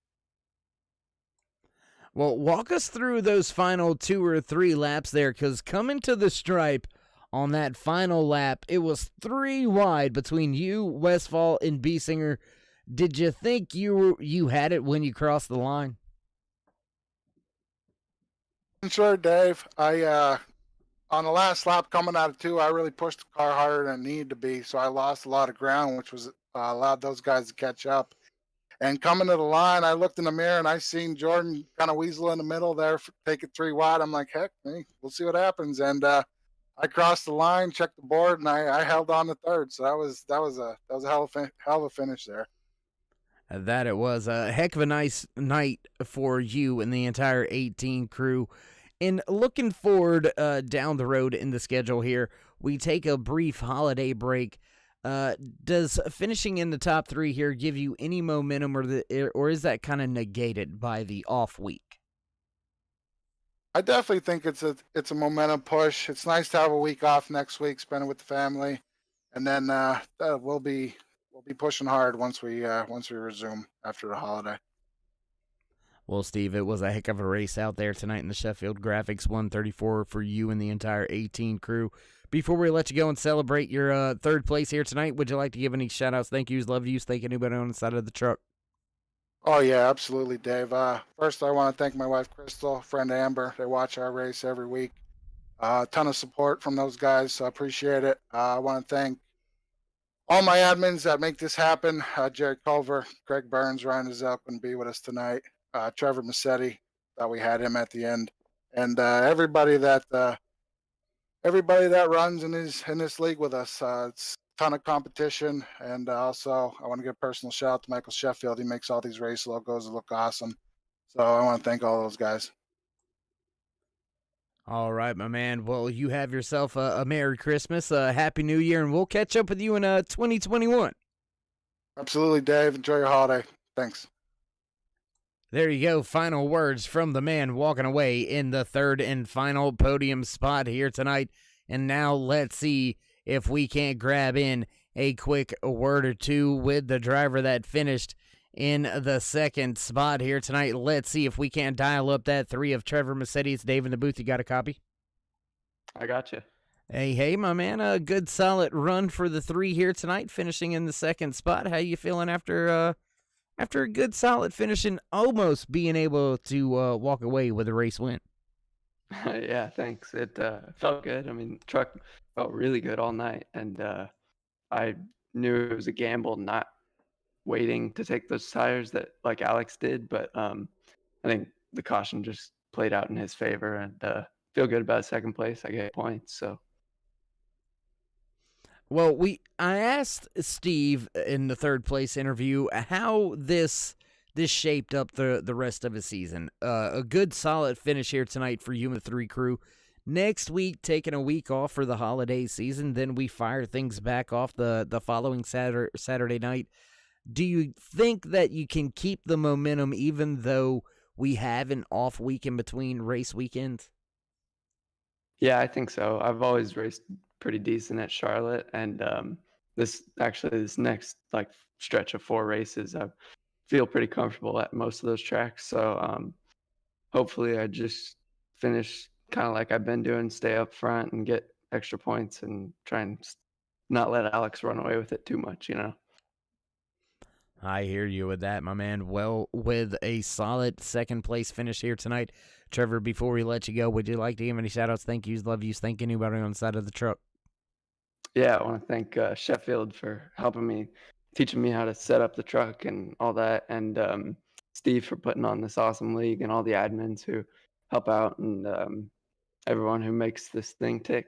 Well, walk us through those final 2 or 3 laps there, because coming to the stripe on that final lap, it was 3 wide between you, Westfall, and Biesinger. Did you think you had it when you crossed the line? Sure, Dave. On the last lap coming out of 2, I really pushed the car harder than it needed to be, so I lost a lot of ground, which was allowed those guys to catch up. And coming to the line, I looked in the mirror and I seen Jordan kind of weasel in the middle there, take it 3 wide. I'm like, heck, hey, we'll see what happens. And I crossed the line, checked the board, and I held on to 3rd. So that was a hell of a finish there. That it was a heck of a nice night for you and the entire 18 crew. And looking forward down the road in the schedule here, we take a brief holiday break. Does finishing in the top 3 here give you any momentum, or is that kind of negated by the off week? I definitely think it's a momentum push. It's nice to have a week off next week, spend it with the family, and then we'll be pushing hard once we resume after the holiday. Well, Steve, it was a heck of a race out there tonight in the Sheffield Graphics 134 for you and the entire 18 crew. Before we let you go and celebrate your 3rd place here tonight, would you like to give any shout-outs, thank yous, love yous, thank anybody on the side of the truck? Oh, yeah, absolutely, Dave. First, I want to thank my wife, Crystal, friend Amber. They watch our race every week. A ton of support from those guys, so I appreciate it. I want to thank all my admins that make this happen. Jerry Culver, Greg Burns, Ryan Azell couldn't be with us tonight. Trevor Massetti, thought we had him at the end. And everybody that runs in this league with us. It's a ton of competition, and also I want to give a personal shout out to Michael Sheffield. He makes all these race logos look awesome. So I want to thank all those guys. All right, my man. Well, you have yourself a Merry Christmas, a Happy New Year, and we'll catch up with you in 2021. Absolutely, Dave. Enjoy your holiday. Thanks. There you go. Final words from the man walking away in the 3rd and final podium spot here tonight. And now let's see if we can't grab in a quick word or two with the driver that finished in the 2nd spot here tonight. Let's see if we can't dial up that 3 of Trevor Massetti. It's Dave in the booth. You got a copy? I got you. Hey, my man. A good solid run for the 3 here tonight, finishing in the 2nd spot. How you feeling after a good solid finish and almost being able to walk away with a race win? Yeah, thanks. It felt good. I mean, the truck felt really good all night, and I knew it was a gamble not waiting to take those tires that like Alex did, but I think the caution just played out in his favor, and feel good about 2nd place. I get points, so. Well, I asked Steve in the 3rd place interview how this shaped up the rest of his season. A good solid finish here tonight for you and the 3 crew. Next week, taking a week off for the holiday season, then we fire things back off the following Saturday night. Do you think that you can keep the momentum even though we have an off week in between race weekends? Yeah, I think so. I've always raced pretty decent at Charlotte, and this next like stretch of 4 races, I feel pretty comfortable at most of those tracks. So hopefully I just finish kind of like I've been doing, stay up front and get extra points and try and not let Alex run away with it too much, I hear you with that, my man. Well, with a solid second place finish here tonight, Trevor, before we let you go, would you like to give any shout outs, thank yous, love yous, thank anybody on the side of the truck? Yeah, I want to thank Sheffield for helping me, teaching me how to set up the truck and all that, and Steve for putting on this awesome league, and all the admins who help out, and everyone who makes this thing tick.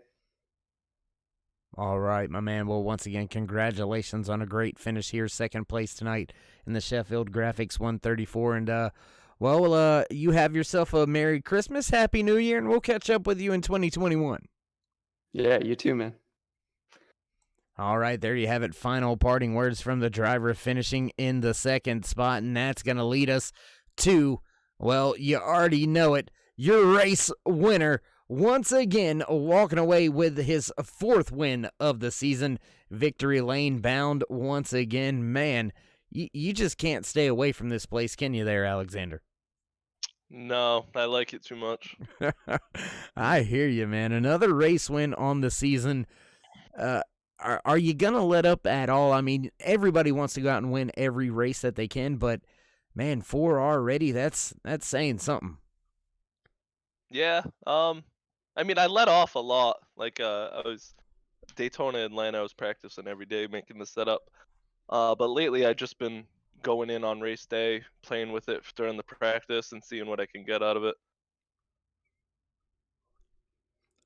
All right, my man. Well, once again, congratulations on a great finish here. Second place tonight in the Sheffield Graphics 134. And, you have yourself a Merry Christmas, Happy New Year, and we'll catch up with you in 2021. Yeah, you too, man. All right, there you have it. Final parting words from the driver finishing in the second spot, and that's going to lead us to, well, you already know it, your race winner. Once again, walking away with his fourth win of the season, victory lane bound once again. Man, you just can't stay away from this place, can you there, Alexander? No, I like it too much. I hear you, man. Another race win on the season. Are you going to let up at all? I mean, everybody wants to go out and win every race that they can, but, man, 4 already, that's saying something. Yeah, I mean, I let off a lot. Like, I was Daytona, Atlanta. I was practicing every day, making the setup. But lately, I've just been going in on race day, playing with it during the practice, and seeing what I can get out of it.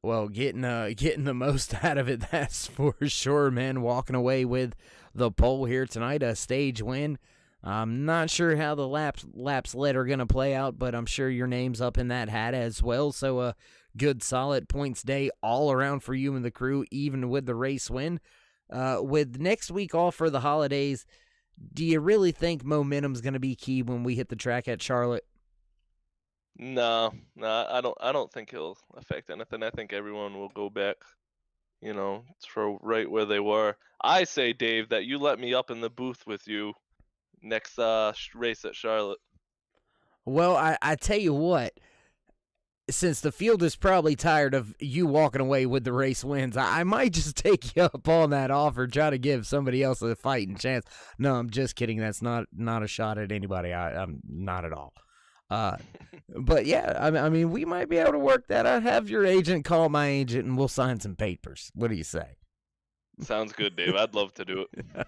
Well, getting the most out of it, that's for sure, man. Walking away with the pole here tonight, a stage win. I'm not sure how the laps led are going to play out, but I'm sure your name's up in that hat as well. So a good, solid points day all around for you and the crew, even with the race win. With next week off for the holidays, do you really think momentum's going to be key when we hit the track at Charlotte? No, I don't think it'll affect anything. I think everyone will go back, to right where they were. I say, Dave, that you let me up in the booth with you next race at Charlotte. Well, I tell you what, since the field is probably tired of you walking away with the race wins, I might just take you up on that offer, try to give somebody else a fighting chance. No, I'm just kidding. That's not a shot at anybody. I'm not at all. But yeah, I mean, we might be able to work that. I'd have your agent call my agent, and we'll sign some papers. What do you say? Sounds good, Dave. I'd love to do it.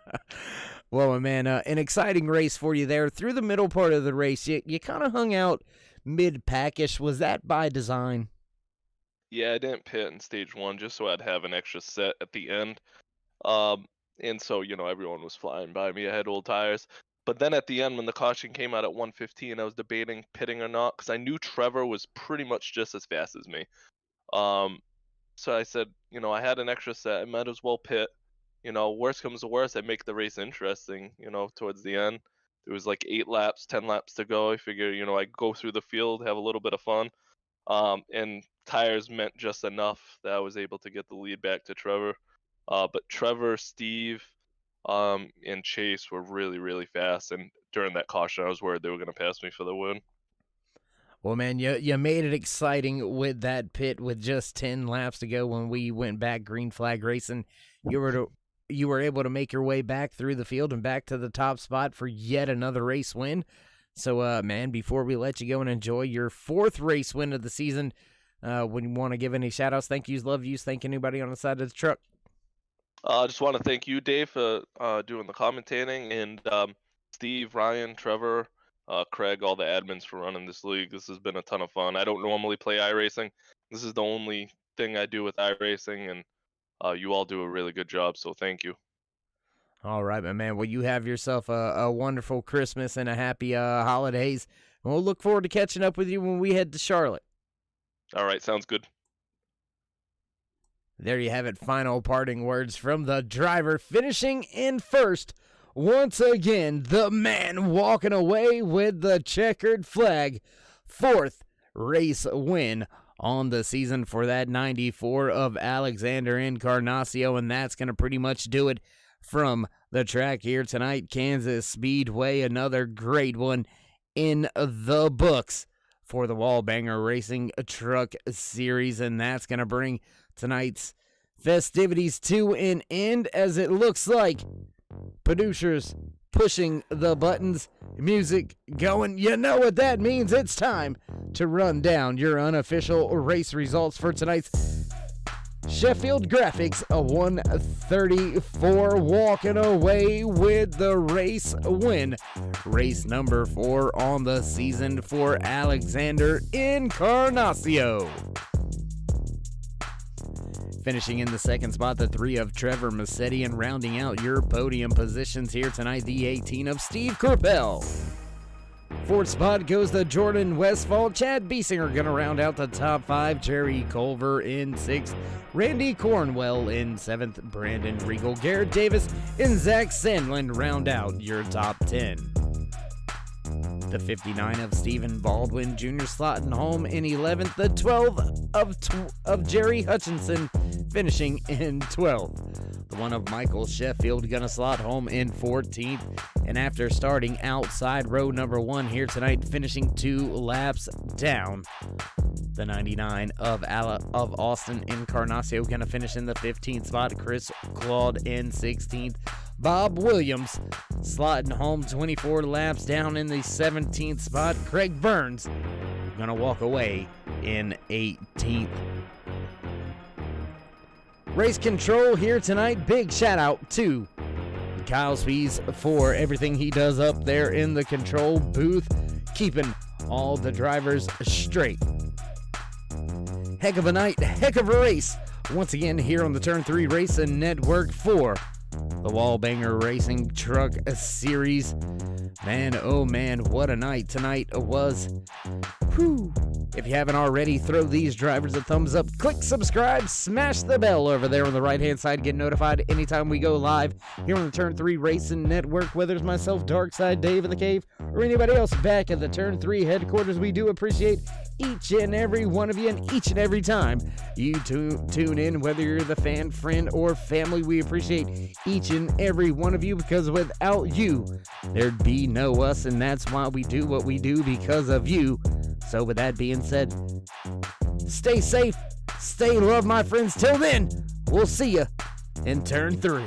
Well, my man, an exciting race for you there. Through the middle part of the race, you kind of hung out mid-packish. Was that by design? Yeah, I didn't pit in stage 1 just so I'd have an extra set at the end. And so, everyone was flying by me. I had old tires. But then at the end, when the caution came out at 1:15, I was debating pitting or not because I knew Trevor was pretty much just as fast as me. So I said, I had an extra set. I might as well pit. Worst comes to worst, I make the race interesting, towards the end. There was like 8 laps, 10 laps to go. I figure, I go through the field, have a little bit of fun. And tires meant just enough that I was able to get the lead back to Trevor. But Trevor, Steve, and Chase were really, really fast. And during that caution, I was worried they were going to pass me for the win. Well, man, you made it exciting with that pit with just 10 laps to go when we went back green flag racing. You were able to make your way back through the field and back to the top spot for yet another race win. So, man, before we let you go and enjoy your 4th race win of the season, when you want to give any shout-outs, thank yous, love yous, thank anybody on the side of the truck. I just want to thank you, Dave, for doing the commentating, and Steve, Ryan, Trevor, Craig, all the admins for running this league. This has been a ton of fun. I don't normally play iRacing. This is the only thing I do with iRacing, and you all do a really good job, so thank you. All right, my man. Well, you have yourself a wonderful Christmas and a happy holidays. And we'll look forward to catching up with you when we head to Charlotte. All right, sounds good. There you have it. Final parting words from the driver finishing in first. Once again, the man walking away with the checkered flag. 4th race win on the season for that 94 of Alexander Encarnacio, and that's going to pretty much do it from the track here tonight. Kansas Speedway, another great one in the books for the Wallbanger Racing Truck Series, and that's going to bring tonight's Festivities to an end, as it looks like producers pushing the buttons, music going. You know what that means. It's time to run down your unofficial race results for tonight's Sheffield Graphics, a 134, walking away with the race win. Race number 4 on the season for Alexander Encarnacio. Finishing in the second spot, the 3 of Trevor Massetti, and rounding out your podium positions here tonight, the 18 of Steve Coppell. Fourth spot goes to Jordan Westfall. Chad Biesinger gonna round out the top 5. Jerry Culver in 6th. Randy Cornwell in 7th. Brandon Regal, Garrett Davis, and Zach Sandlin round out your top 10. The 59 of Stephen Baldwin Jr. slotting home in 11th. The 12 of Jerry Hutchinson finishing in 12th. The 1 of Michael Sheffield gonna slot home in 14th. And after starting outside row number 1 here tonight, finishing 2 laps down, the 99 of Austin Encarnacio gonna finish in the 15th spot. Chris Claude in 16th. Bob Williams slotting home 24 laps down in the 17th spot. Craig Burns gonna walk away in 18th. Race control here tonight. Big shout out to Kyle Spies for everything he does up there in the control booth, keeping all the drivers straight. Heck of a night, heck of a race. Once again here on the Turn 3 Racing Network for the Wallbanger Racing Truck Series. Man, oh man, what a night tonight was. Whew. If you haven't already, throw these drivers a thumbs up, click subscribe, smash the bell over there on the right-hand side, get notified anytime we go live here on the Turn 3 Racing Network, whether it's myself, Darkside Dave in the Cave, or anybody else back at the Turn 3 headquarters. We do appreciate each and every one of you, and each and every time you tune in, whether you're the fan, friend, or family. We appreciate each and every one of you, because without you, there'd be no us, and that's why we do what we do, because of you. So with that being said, stay safe, stay love, my friends. Till then, we'll see you in Turn 3.